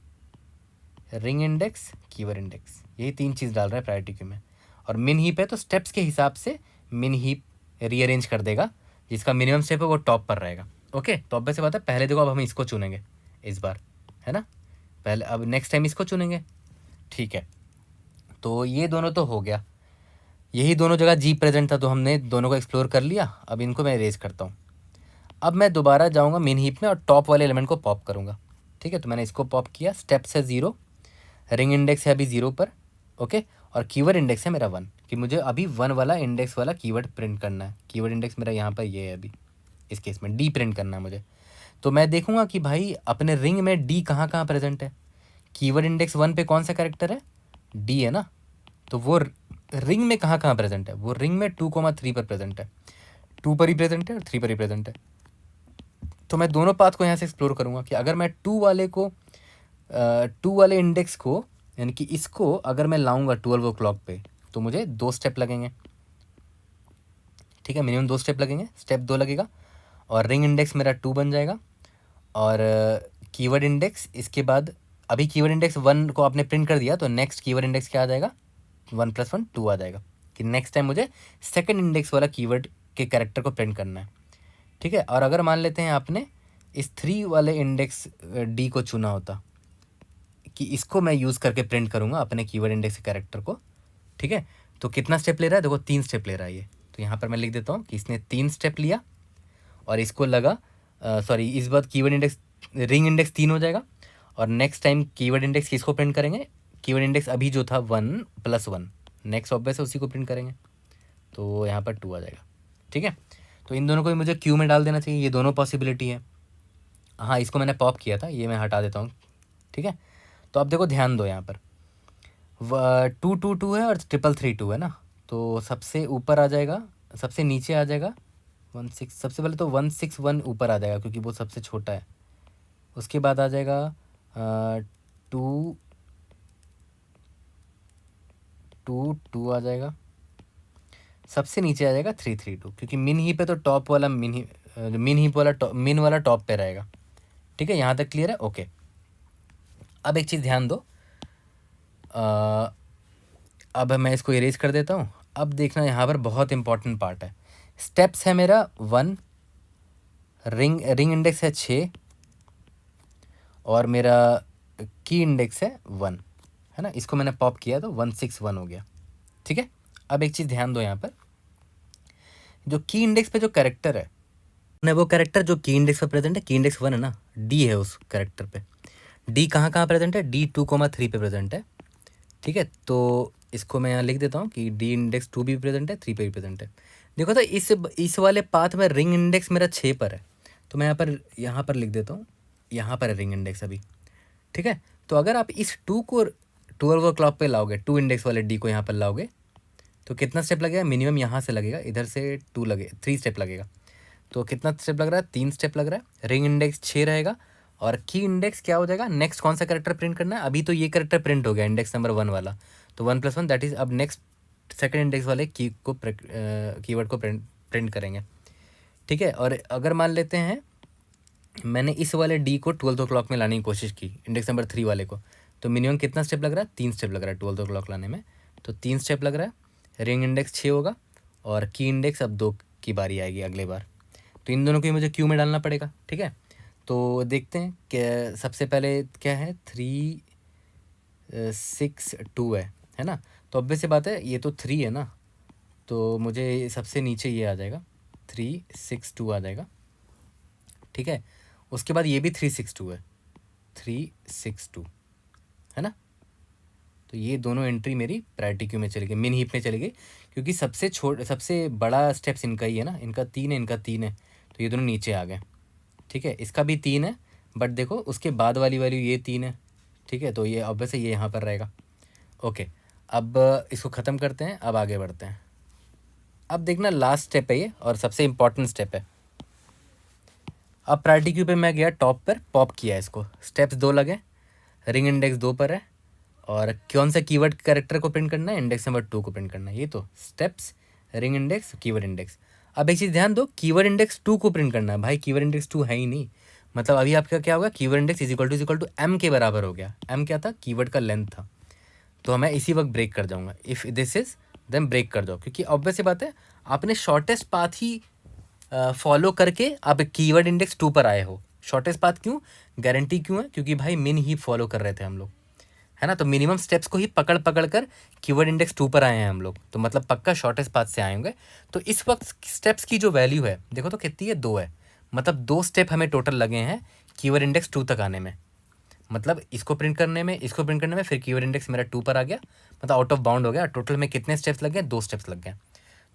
ring index, keyword index, यही 3 चीज़ डाल रहे हैं प्रायोरिटी क्यू में। और मिन हीप है तो स्टेप्स के हिसाब से मिन हीप रीअरेंज कर देगा, जिसका मिनिमम स्टेप है वो टॉप पर रहेगा, ओके, तो अब वैसे बात है, पहले देखो अब हम इसको चुनेंगे इस बार, है ना, पहले अब नेक्स्ट टाइम इसको चुनेंगे, ठीक है। तो ये दोनों तो हो गया, यही दोनों जगह जी प्रेजेंट था तो हमने दोनों को एक्सप्लोर कर लिया। अब इनको मैं इरेज करता हूँ। अब मैं दोबारा जाऊँगा मेन हीप में और टॉप वाले एलिमेंट को पॉप करूँगा, ठीक है। तो मैंने इसको पॉप किया, स्टेप्स है 0, रिंग इंडेक्स है अभी 0 पर, ओके, और कीवर्ड इंडेक्स है मेरा 1, कि मुझे अभी 1 वाला इंडेक्स वाला कीवर्ड प्रिंट करना है। कीवर्ड इंडेक्स मेरा यहाँ पर ये है, अभी इस केस में डी प्रिंट करना है मुझे। तो मैं देखूंगा कि भाई अपने रिंग में डी कहाँ कहाँ प्रेजेंट है। कीवर्ड इंडेक्स 1 पे कौन सा कैरेक्टर है, डी है ना, तो वो रिंग में कहाँ कहाँ प्रेजेंट है, वो रिंग में 2,3 पर प्रेजेंट है, 2 पर ही प्रेजेंट है और 3 पर ही प्रेजेंट है। तो मैं दोनों पाथ को यहाँ से एक्सप्लोर करूँगा कि अगर मैं 2 वाले इंडेक्स को, यानी कि इसको अगर मैं लाऊंगा 12 o'clock पे, तो मुझे 2 स्टेप लगेंगे, ठीक है, मिनिमम 2 स्टेप लगेंगे, स्टेप 2 लगेगा, और रिंग इंडेक्स मेरा 2 बन जाएगा, और कीवर्ड इंडेक्स इसके बाद, अभी कीवर्ड इंडेक्स 1 को आपने प्रिंट कर दिया तो नेक्स्ट कीवर्ड इंडेक्स क्या आ जाएगा, 1 + 1 2 आ जाएगा, कि नेक्स्ट टाइम मुझे सेकंड इंडेक्स वाला कीवर्ड के कैरेक्टर को प्रिंट करना है, ठीक है। और अगर मान लेते हैं आपने इस 3 वाले इंडेक्स डी को चुना होता कि इसको मैं यूज़ करके प्रिंट करूँगा अपने कीवर्ड इंडेक्स के कैरेक्टर को, ठीक है, तो कितना स्टेप ले रहा है, देखो 3 स्टेप ले रहा है ये। तो यहाँ पर मैं लिख देता हूँ कि इसने 3 स्टेप लिया और इसको लगा, सॉरी, इस बार कीवर्ड इंडेक्स रिंग इंडेक्स 3 हो जाएगा, और नेक्स्ट टाइम कीवर्ड इंडेक्स किसको प्रिंट करेंगे, कीवर्ड इंडेक्स अभी जो था 1 + 1, नेक्स्ट ऑब्वियस है उसी को प्रिंट करेंगे, तो यहाँ पर 2 आ जाएगा, ठीक है। तो इन दोनों को भी मुझे क्यू में डाल देना चाहिए, ये दोनों पॉसिबिलिटी है। हाँ, इसको मैंने पॉप किया था, ये मैं हटा देता हूँ, ठीक है। तो अब देखो ध्यान दो, यहाँ पर 2 2 2 है और 3 3 2 है ना, तो सबसे ऊपर आ जाएगा, सबसे नीचे आ जाएगा 1 6, सबसे पहले तो 1 6 1 ऊपर आ जाएगा क्योंकि वो सबसे छोटा है, उसके बाद आ जाएगा 2 2 2 आ जाएगा, सबसे नीचे आ जाएगा 3 3 2, क्योंकि मिन ही पे तो टॉप वाला मिन ही वाला मिन वाला टॉप पे रहेगा, ठीक है। यहाँ तक क्लियर है, ओके। अब एक चीज़ ध्यान दो, अब मैं इसको इरेज कर देता हूँ। अब देखना यहाँ पर बहुत इंपॉर्टेंट पार्ट है, स्टेप्स है मेरा 1, रिंग इंडेक्स है 6, और मेरा की इंडेक्स है 1, है ना, इसको मैंने पॉप किया तो 1 6 1 हो गया, ठीक है। अब एक चीज़ ध्यान दो, यहाँ पर जो की इंडेक्स पे जो कैरेक्टर है, वो कैरेक्टर जो की इंडेक्स पे प्रेजेंट है, की इंडेक्स 1 है ना, डी है उस कैरेक्टर पे, डी कहाँ कहाँ प्रेजेंट है, डी 2,3 पे प्रेजेंट है, ठीक है। तो इसको मैं यहाँ लिख देता हूँ कि डी इंडेक्स 2 भी प्रेजेंट है, 3 पे भी प्रेजेंट है। देखो तो इस वाले पाथ में रिंग इंडेक्स मेरा 6 पर है, तो मैं यहाँ पर लिख देता हूँ, यहाँ पर है रिंग इंडेक्स अभी, ठीक है। तो अगर आप इस 2 को 12 o'clock पे लाओगे, 2 इंडेक्स वाले डी को यहाँ पर लाओगे, तो कितना स्टेप लगेगा, मिनिमम यहाँ से लगेगा, इधर से 3 स्टेप लगेगा, तो कितना स्टेप लग रहा है, 3 स्टेप लग रहा है। रिंग इंडेक्स 6 रहेगा, और की इंडेक्स क्या हो जाएगा, नेक्स्ट कौन सा करेक्टर प्रिंट करना है, अभी तो ये करेक्टर प्रिंट हो गया इंडेक्स नंबर 1 वाला, तो 1 + 1 दैट इज, अब नेक्स्ट सेकंड इंडेक्स वाले कीवर्ड को प्रिंट करेंगे, ठीक है। और अगर मान लेते हैं मैंने इस वाले डी को 12 o'clock में लाने की कोशिश की, इंडेक्स नंबर 3 वाले को, तो मिनिमम कितना स्टेप लग रहा है, 3 स्टेप लग रहा है 12 o'clock लाने में, तो 3 स्टेप लग रहा है। रिंग इंडेक्स 6 होगा और की इंडेक्स अब 2 की बारी आएगी अगले बार, तो इन दोनों को मुझे क्यू में डालना पड़ेगा, ठीक है। तो देखते हैं कि सबसे पहले क्या है, 3 6 2 है ना, तो ऑब्वियस सी बात है ये तो 3 है ना, तो मुझे सबसे नीचे ये आ जाएगा 3 6 2 आ जाएगा, ठीक है। उसके बाद ये भी 3 6 2 है, 3 6 2 है ना, तो ये दोनों एंट्री मेरी प्रायोरिटी क्यू में चली गई, मिन हीप में चली गई, क्योंकि सबसे बड़ा स्टेप्स इनका ही है ना, इनका 3 है, इनका 3 है, तो ये दोनों नीचे आ गए, ठीक है। इसका भी 3 है, बट देखो उसके बाद वाली वैल्यू ये 3 है, ठीक है, तो ये ऑब्वियस ये यहाँ पर रहेगा, ओके। अब इसको ख़त्म करते हैं, अब आगे बढ़ते हैं। अब देखना लास्ट स्टेप है ये, और सबसे इम्पॉर्टेंट स्टेप है। अब प्रायोरिटी क्यू पे मैं गया, टॉप पर पॉप किया इसको, स्टेप्स 2 लगे, रिंग इंडेक्स 2 पर है, और कौन सा कीवर्ड कैरेक्टर को प्रिंट करना है, इंडेक्स नंबर 2 को प्रिंट करना है, ये तो steps, ring index, keyword index. अब एक चीज़ ध्यान दो, कीवर्ड इंडेक्स 2 को प्रिंट करना है, भाई कीवर्ड इंडेक्स 2 है ही नहीं, मतलब अभी आपका क्या होगा, keyword index is equal to M के बराबर हो गया। एम क्या था, कीवर्ड का लेंथ था, तो मैं इसी वक्त ब्रेक कर जाऊँगा, if this is then break कर दो, क्योंकि ऑब्वियस सी बात है आपने शॉर्टेस्ट पाथ ही फॉलो करके आप कीवर्ड इंडेक्स 2 पर आए हो। शॉर्टेस्ट पाथ क्यों, गारंटी क्यों है, क्योंकि भाई मिन ही फॉलो कर रहे थे हम लोग, है ना। तो मिनिमम स्टेप्स को ही पकड़ पकड़ कर कीवर्ड इंडेक्स 2 पर आए हैं हम लोग, तो मतलब पक्का शॉर्टेस्ट पाथ से आए होंगे। तो इस वक्त स्टेप्स की जो वैल्यू है देखो तो कितनी है, 2 है। मतलब 2 स्टेप हमें टोटल लगे हैं कीवर्ड इंडेक्स 2 तक आने में। मतलब इसको प्रिंट करने में, इसको प्रिंट करने में, फिर कीवर्ड इंडेक्स मेरा 2 पर आ गया, मतलब आउट ऑफ बाउंड हो गया। टोटल में कितने स्टेप्स लगे, 2 स्टेप्स लग गए।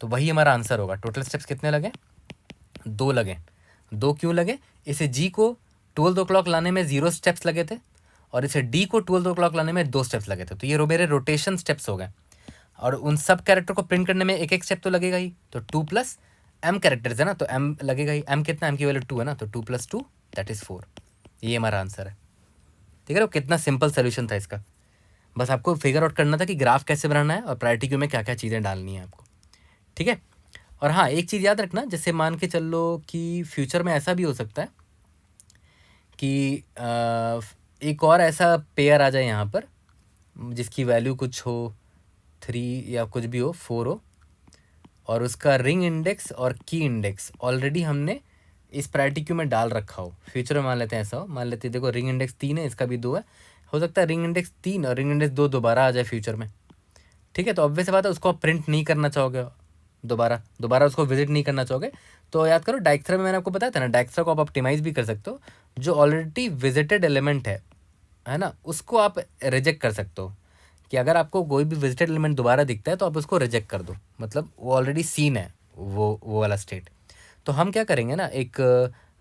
तो वही हमारा आंसर होगा। टोटल स्टेप्स कितने लगे, 2 लगे। 2 क्यों लगे, इसे जी को 12 ओ क्लॉक लाने में 0 स्टेप्स लगे थे, और इसे डी को 12 ओ क्लॉक लाने में 2 स्टेप्स लगे थे। तो ये मेरे रोटेशन स्टेप्स हो गए। और उन सब कैरेक्टर को प्रिंट करने में एक एक स्टेप तो लगेगा ही। तो 2 प्लस एम कैरेक्टर्स है ना, तो एम लगेगा ही। एम कितना, एम की वैल्यू 2 है ना, तो 2 + 2 दैट इज़ 4। ये हमारा आंसर है। ठीक है, वो कितना सिंपल सोल्यूशन था इसका। बस आपको फिगर आउट करना था कि ग्राफ कैसे बनाना है और प्रायोरिटी क्यू में क्या क्या चीज़ें डालनी है आपको। ठीक है। और हाँ, एक चीज़ याद रखना, जैसे मान के चल लो कि फ्यूचर में ऐसा भी हो सकता है कि एक और ऐसा पेयर आ जाए यहाँ पर जिसकी वैल्यू कुछ हो 3 या कुछ भी हो, 4 हो, और उसका रिंग इंडेक्स और की इंडेक्स ऑलरेडी हमने इस प्रायोरिटी क्यू में डाल रखा हो। फ्यूचर में मान लेते हैं ऐसा हो, मान लेते हैं देखो रिंग इंडेक्स 3 है, इसका भी 2 है। हो सकता है रिंग इंडेक्स 3 और रिंग इंडेक्स 2 दोबारा आ जाए फ्यूचर में। ठीक है, तो ऑब्वियस बात है उसको आप प्रिंट नहीं करना चाहोगे, दोबारा उसको विजिट नहीं करना चाहोगे। तो याद करो डाइक्सरा में मैंने आपको बताया था ना, डाइक्सरा को आप ऑप्टिमाइज भी कर सकते हो। जो ऑलरेडी विजिटेड एलिमेंट है ना, उसको आप रिजेक्ट कर सकते हो। कि अगर आपको कोई भी विजिटेड एलिमेंट दोबारा दिखता है तो आप उसको रिजेक्ट कर दो, मतलब वो ऑलरेडी सीन है वो वाला स्टेट। तो हम क्या करेंगे ना, एक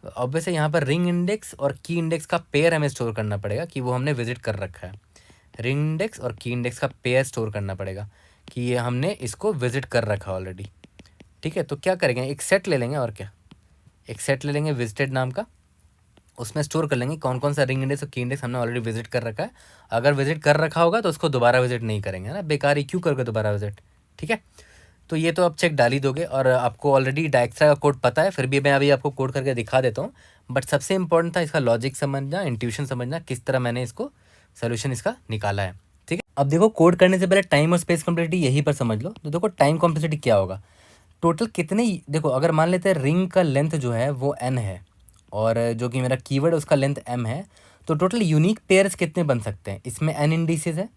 ऑब्वियस यहाँ पर रिंग इंडेक्स और की इंडेक्स का पेयर हमें स्टोर करना पड़ेगा कि वो हमने विजिट कर रखा है। रिंग इंडेक्स और की इंडेक्स का पेयर स्टोर करना पड़ेगा कि ये हमने इसको विजिट कर रखा ऑलरेडी। ठीक है, तो क्या करेंगे, एक सेट ले लेंगे, और क्या, एक सेट ले लेंगे विजिटेड नाम का, उसमें स्टोर कर लेंगे कौन कौन सा रिंग इंडेक्स और की इंडेक्स हमने ऑलरेडी विजिट कर रखा है। अगर विजिट कर रखा होगा तो उसको दोबारा विजिट नहीं करेंगे, है ना, बेकार ही क्यों करके दोबारा विजिट। ठीक है, तो ये तो आप चेक डाल ही दोगे, और आपको ऑलरेडी डाइक्सरा का कोड पता है, फिर भी मैं अभी आपको कोड करके दिखा देता हूँ। बट सबसे इंपॉर्टेंट था इसका लॉजिक समझना, इंट्यूशन समझना, किस तरह मैंने इसको सोल्यूशन इसका निकाला है। ठीक है, अब देखो कोड करने से पहले टाइम और स्पेस कॉम्प्लेक्सिटी यहीं पर समझ लो। तो देखो टाइम कॉम्प्लेक्सिटी क्या होगा, टोटल कितने, देखो अगर मान लेते हैं रिंग का लेंथ जो है वो n है, और जो कि मेरा कीवर्ड उसका लेंथ m है, तो टोटल यूनिक पेयर्स कितने बन सकते हैं, इसमें n इंडिसेस है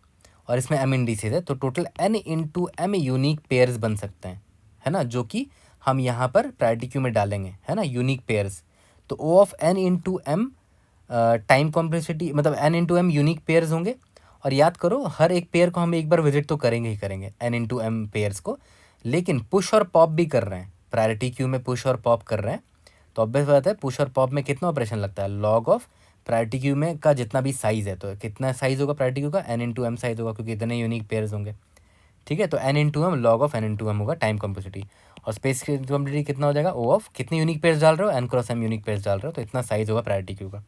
और इसमें m इंडिसेस है, तो total n × m unique pairs बन सकते हैं, है ना, जो कि हम यहाँ पर प्रायोरिटी क्यू में डालेंगे, है ना, यूनिक पेयर्स। तो O of n × m time complexity, मतलब n × m यूनिक पेयर्स होंगे। और याद करो हर एक पेयर को हम एक बार विजिट तो करेंगे ही करेंगे, n × m पेयर्स को, लेकिन पुश और पॉप भी कर रहे हैं, प्रायोरिटी क्यू में पुश और पॉप कर रहे हैं। तो ऑब्वियस बात है पुश और पॉप में कितना ऑपरेशन लगता है, लॉग ऑफ प्रायोरिटी क्यू में का जितना भी साइज़ है, तो कितना साइज़ होगा प्रायोरिटी क्यू का, n × m साइज़ होगा, क्योंकि इतने यूनिक पेयर्स होंगे। ठीक है, तो n × m log of n × m होगा टाइम कॉम्प्लेक्सिटी। और स्पेस कॉम्प्लेक्सिटी कितना हो जाएगा, O ऑफ कितने यूनिक पेयर्स डाल रहे हो, n × m यूनिक पेयर्स डाल रहे हो, तो इतना साइज़ होगा प्रायोरिटी क्यू का।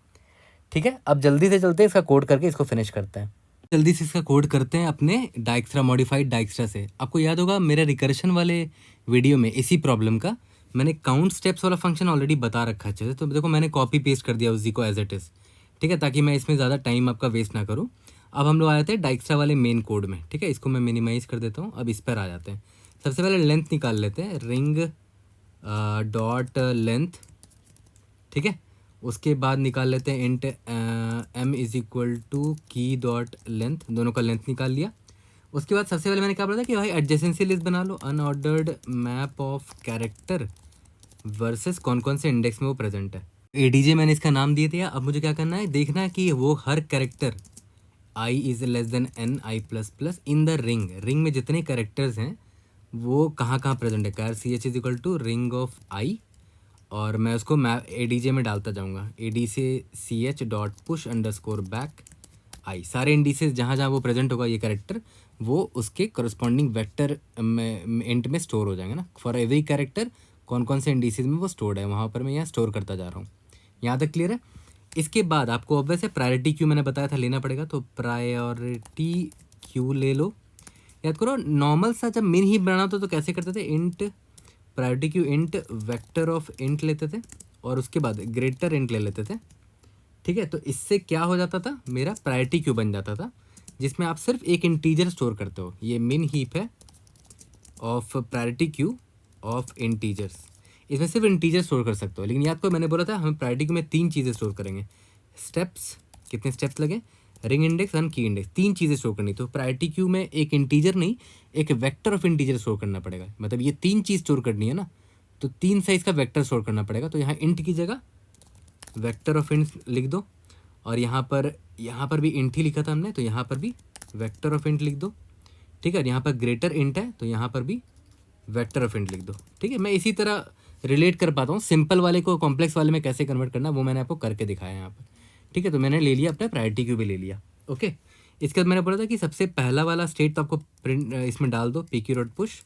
ठीक है, अब जल्दी से चलते इसका कोड करके इसको फिनिश करते हैं। जल्दी से इसका कोड करते हैं अपने डाइक्सरा, मॉडिफाइड डाइक्सरा से। आपको याद होगा मेरे रिकर्शन वाले वीडियो में इसी प्रॉब्लम का मैंने काउंट स्टेप्स वाला फंक्शन ऑलरेडी बता रखा है अच्छे से। तो देखो मैंने कॉपी पेस्ट कर दिया उसी को एज इट इज़। ठीक है, ताकि मैं इसमें ज़्यादा टाइम आपका वेस्ट ना करूँ। अब हम लोग आए थे डाइक्सरा वाले मेन कोड में। ठीक है, इसको मैं मिनिमाइज़ कर देता हूँ। अब इस पर आ जाते हैं। सबसे पहले लेंथ निकाल लेते हैं, रिंग डॉट लेंथ। ठीक है, उसके बाद निकाल लेते हैं इंट m = की डॉट लेंथ, दोनों का लेंथ निकाल लिया। उसके बाद सबसे पहले मैंने क्या बोला था कि भाई एडजेसेंसी लिस्ट बना लो, unordered map of character versus कौन कौन से इंडेक्स में वो प्रेजेंट है। एडीजे मैंने इसका नाम दिए थे। अब मुझे क्या करना है, देखना है कि वो हर character i = n i++ in the ring में जितने कैरेक्टर्स हैं वो कहाँ कहाँ प्रेजेंट है। car ch = ring of i, और मैं उसको ADJ में डालता जाऊँगा, ADC dot push underscore back I. सारे इंडिसेस जहाँ जहाँ वो प्रेजेंट होगा ये कैरेक्टर, वो उसके करस्पॉन्डिंग वेक्टर में इंट में स्टोर हो जाएंगे ना। फॉर एवरी कैरेक्टर कौन कौन से इंडिसेस में वो स्टोर्ड है, वहाँ पर मैं यहाँ स्टोर करता जा रहा हूँ। यहाँ तक क्लियर है। इसके बाद आपको ऑब्वियस है प्रायोरिटी क्यू मैंने बताया था लेना पड़ेगा, तो प्रायोरिटी क्यू ले लो। याद करो नॉर्मल सा जब मिन ही बनाना होता तो कैसे करते थे, int priority queue int vector of int लेते थे और उसके बाद ग्रेटर इंट ले लेते थे। ठीक है, तो इससे क्या हो जाता था, मेरा प्रायोरिटी क्यू बन जाता था, जिसमें आप सिर्फ एक इंटीजर स्टोर करते हो। ये मिन हीप है of priority queue of integers. इसमें सिर्फ इंटीजर स्टोर कर सकते हो, लेकिन याद करो मैंने बोला था हम प्रायोरिटी क्यू में 3 चीज़ें स्टोर करेंगे। स्टेप्स, कितने स्टेप्स लगे, रिंग इंडेक्स और की इंडेक्स, 3 चीज़ें स्टोर करनी। तो प्रायोरिटी क्यू में एक इंटीजर नहीं, एक वेक्टर ऑफ इंटीजर स्टोर करना पड़ेगा। मतलब ये 3 चीज़ स्टोर करनी है ना, तो 3 साइज का वेक्टर स्टोर करना पड़ेगा। तो यहाँ इंट की जगह वेक्टर ऑफ इंट लिख दो, और यहाँ पर भी इंट ही लिखा था हमने, तो यहाँ पर भी वेक्टर ऑफ इंट लिख दो। ठीक है, यहाँ पर ग्रेटर इंट है तो यहाँ पर भी वेक्टर ऑफ इंट लिख दो। ठीक है, मैं इसी तरह रिलेट कर पाता हूँ, सिंपल वाले को कॉम्प्लेक्स वाले में कैसे कन्वर्ट करना वो मैंने आपको करके दिखाया यहाँ पर। ठीक है, तो मैंने ले लिया अपना प्रायोरिटी क्यू भी ले लिया। ओके, इसके बाद मैंने बोला था कि सबसे पहला वाला स्टेट तो आपको प्रिंट इसमें डाल दो, P Q dot push.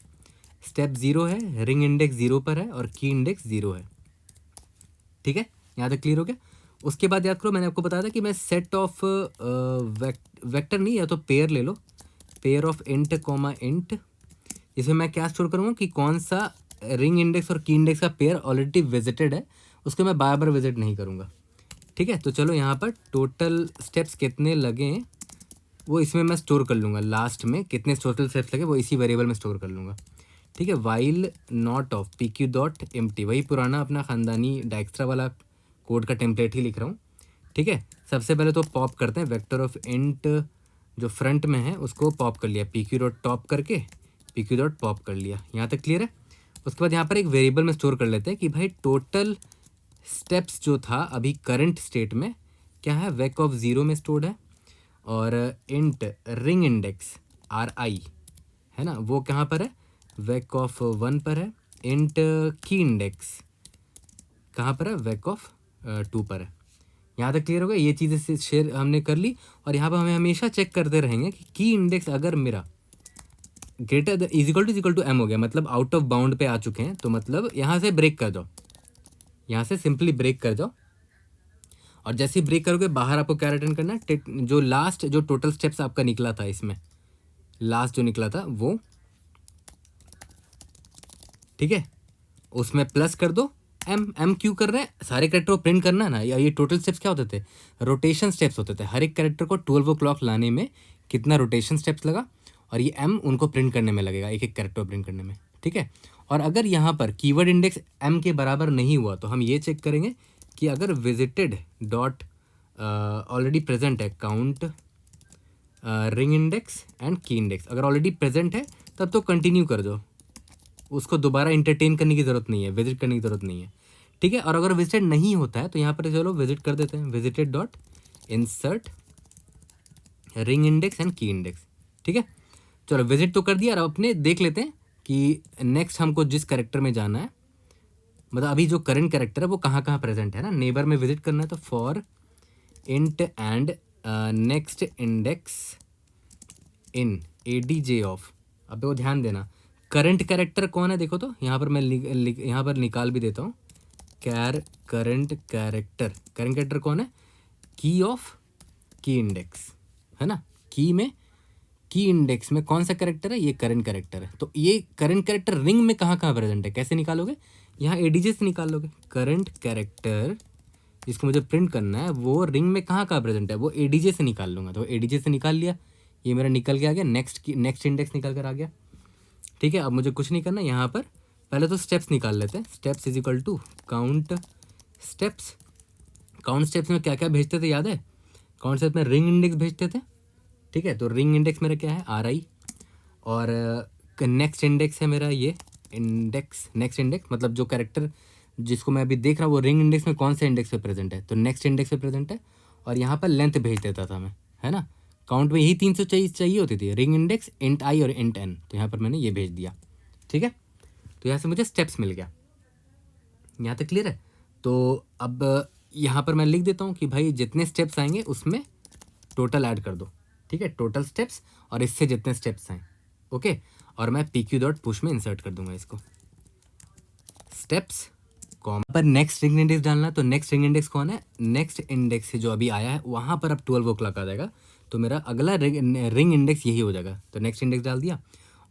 Step 0 है, रिंग इंडेक्स 0 पर है और की इंडेक्स 0 है। ठीक है, यहाँ तक क्लियर हो गया। उसके बाद याद करो मैंने आपको बताया था कि मैं सेट ऑफ वेक्टर नहीं, या तो पेयर ले लो, pair of int comma int, इसमें मैं क्या स्टोर करूँगा कि कौन सा रिंग इंडेक्स और की इंडेक्स का पेयर ऑलरेडी विजिटेड है, उसको मैं बार बार विजिट नहीं करूँगा। ठीक है, तो चलो यहाँ पर टोटल स्टेप्स कितने लगे वो इसमें मैं स्टोर कर लूँगा, लास्ट में कितने टोटल स्टेप्स लगे वो इसी वेरिएबल में स्टोर कर लूँगा। ठीक है, while not of P Q dot empty, वही पुराना अपना ख़ानदानी डायक्स्ट्रा वाला कोड का टेम्पलेट ही लिख रहा हूँ। ठीक है, सबसे पहले तो पॉप करते हैं, वेक्टर ऑफ इंट जो फ्रंट में है उसको पॉप कर लिया, पी क्यू डॉट टॉप करके पी क्यू डॉट पॉप कर लिया। यहाँ तक क्लियर है। उसके बाद यहाँ पर एक वेरिएबल में स्टोर कर लेते हैं कि भाई टोटल स्टेप्स जो था अभी करंट स्टेट में क्या है, वेक ऑफ 0 में स्टोर्ड है, और इंट रिंग इंडेक्स RI है ना, वो कहाँ पर है, वेक ऑफ 1 पर है। इंट की इंडेक्स कहाँ पर है, वेक ऑफ 2 पर है। यहाँ तक क्लियर हो गया, ये चीज़ें से शेयर हमने कर ली। और यहाँ पर हमें हमेशा चेक करते रहेंगे कि की इंडेक्स अगर मेरा greater is equal to M हो गया, मतलब आउट ऑफ बाउंड पे आ चुके हैं, तो मतलब यहाँ से ब्रेक कर जाओ, यहाँ से सिंपली ब्रेक कर जाओ। और जैसे ही ब्रेक करोगे बाहर आपको क्या रिटर्न करना है, जो लास्ट जो टोटल स्टेप्स आपका निकला था, इसमें लास्ट जो निकला था वो, ठीक है, उसमें प्लस कर दो एम क्यों कर रहे हैं, सारे कैरेक्टर को प्रिंट करना है ना। या ये टोटल स्टेप्स क्या होते थे, रोटेशन स्टेप्स होते थे। हर एक कैरेक्टर को 12 o'clock लाने में कितना रोटेशन स्टेप्स लगा, और ये एम उनको प्रिंट करने में लगेगा, एक एक कैरेक्टर प्रिंट करने में। ठीक है, और अगर यहाँ पर कीवर्ड इंडेक्स एम के बराबर नहीं हुआ तो हम ये चेक करेंगे कि अगर विजिटेड डॉट ऑलरेडी प्रेजेंट है, काउंट रिंग इंडेक्स एंड की इंडेक्स अगर ऑलरेडी प्रेजेंट है तब तो कंटिन्यू कर दो, उसको दोबारा इंटरटेन करने की ज़रूरत नहीं है, विजिट करने की ज़रूरत नहीं है। ठीक है, और अगर विजिटेड नहीं होता है तो यहाँ पर चलो विजिट कर देते हैं, visited dot insert ring index and की इंडेक्स। ठीक है, चलो विजिट तो कर दिया, और अपने देख लेते हैं कि नेक्स्ट हमको जिस कैरेक्टर में जाना है, मतलब अभी जो करंट कैरेक्टर है वो कहाँ कहाँ प्रेजेंट है ना, नेबर में विजिट करना है। तो for int and next index in ADJ of, अब वो ध्यान देना करंट कैरेक्टर कौन है, देखो तो यहाँ पर मैं यहाँ पर निकाल भी देता हूँ, करंट कैरेक्टर कौन है, की ऑफ की इंडेक्स है ना, की इंडेक्स में कौन सा कैरेक्टर है, ये करंट कैरेक्टर है। तो ये करंट कैरेक्टर रिंग में कहाँ कहाँ प्रेजेंट है, कैसे निकालोगे, यहाँ ADJ से निकाल लोगे। करंट कैरेक्टर जिसको मुझे प्रिंट करना है वो रिंग में कहाँ कहाँ प्रेजेंट है, वो ADJ से निकाल लूँगा। तो ADJ से निकाल लिया, ये मेरा निकल के आ गया, नेक्स्ट इंडेक्स निकल कर आ गया। ठीक है, अब मुझे कुछ नहीं करना, यहाँ पर पहले तो स्टेप्स निकाल लेते हैं। Steps is equal to count steps. Count steps में क्या क्या भेजते थे याद है, काउंट स्टेप्स में रिंग इंडेक्स भेजते थे। ठीक है, तो रिंग इंडेक्स मेरा क्या है, RI, और नेक्स्ट इंडेक्स है मेरा ये इंडेक्स, नेक्स्ट इंडेक्स मतलब जो कैरेक्टर जिसको मैं अभी देख रहा हूँ वो रिंग इंडेक्स में कौन से इंडेक्स पे प्रेजेंट है, तो नेक्स्ट इंडेक्स पे प्रेजेंट है। और यहाँ पर लेंथ भेज देता था मैं, है ना, काउंट में यही 300 चाहिए होती थी, रिंग इंडेक्स, इंट I और इंट N, तो यहाँ पर मैंने ये भेज दिया। ठीक है, तो यहाँ से मुझे स्टेप्स मिल गया। यहाँ तक क्लियर है। तो अब यहाँ पर मैं लिख देता हूँ कि भाई जितने स्टेप्स आएंगे उसमें टोटल ऐड कर दो। ठीक है, टोटल स्टेप्स और इससे जितने स्टेप्स आए, ओके, और मैं PQ डॉट पुश में इंसर्ट कर दूंगा इसको, स्टेप्स कॉमा पर नेक्स्ट रिंग इंडेक्स डालना। तो नेक्स्ट रिंग इंडेक्स कौन है, नेक्स्ट इंडेक्स से जो अभी आया है वहाँ पर अब 12 o'clock आ जाएगा, तो मेरा अगला रिंग इंडेक्स यही हो जाएगा। तो नेक्स्ट इंडेक्स डाल दिया,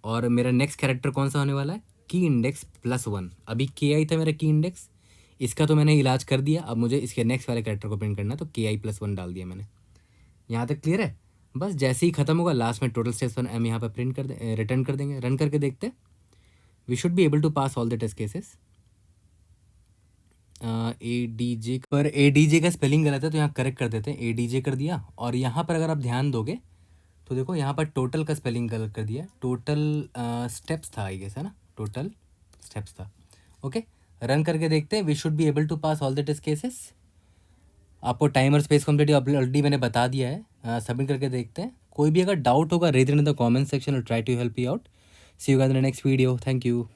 और मेरा नेक्स्ट कैरेक्टर कौन सा होने वाला है, की इंडेक्स +1। अभी KI था मेरा की इंडेक्स, इसका तो मैंने इलाज कर दिया, अब मुझे इसके नेक्स्ट वाले कैरेक्टर को प्रिंट करना है, तो KI +1 डाल दिया मैंने। यहाँ तक क्लियर है। बस जैसे ही खत्म होगा लास्ट में टोटल स्टेप्स पर M यहाँ पर प्रिंट कर रिटर्न कर देंगे। रन करके देखते हैं, we should be able to pass all the test cases. A D J पर ए डी जे का स्पेलिंग गलत है तो यहाँ करेक्ट कर देते हैं, ए डी जे कर दिया। और यहाँ पर अगर आप ध्यान दोगे तो देखो यहाँ पर टोटल का स्पेलिंग गलत कर दिया, टोटल स्टेप्स था आई गेस, है ना, टोटल स्टेप्स था। ओके, रन करके देखते हैं, we should be able to pass all the test cases. आपको टाइम और स्पेस कम्प्लीट ऑलरेडी मैंने बता दिया है, सबमिट करके देखते हैं। कोई भी अगर डाउट होगा raise it in the comment section और try to help you out. See you guys in the next video, thank you.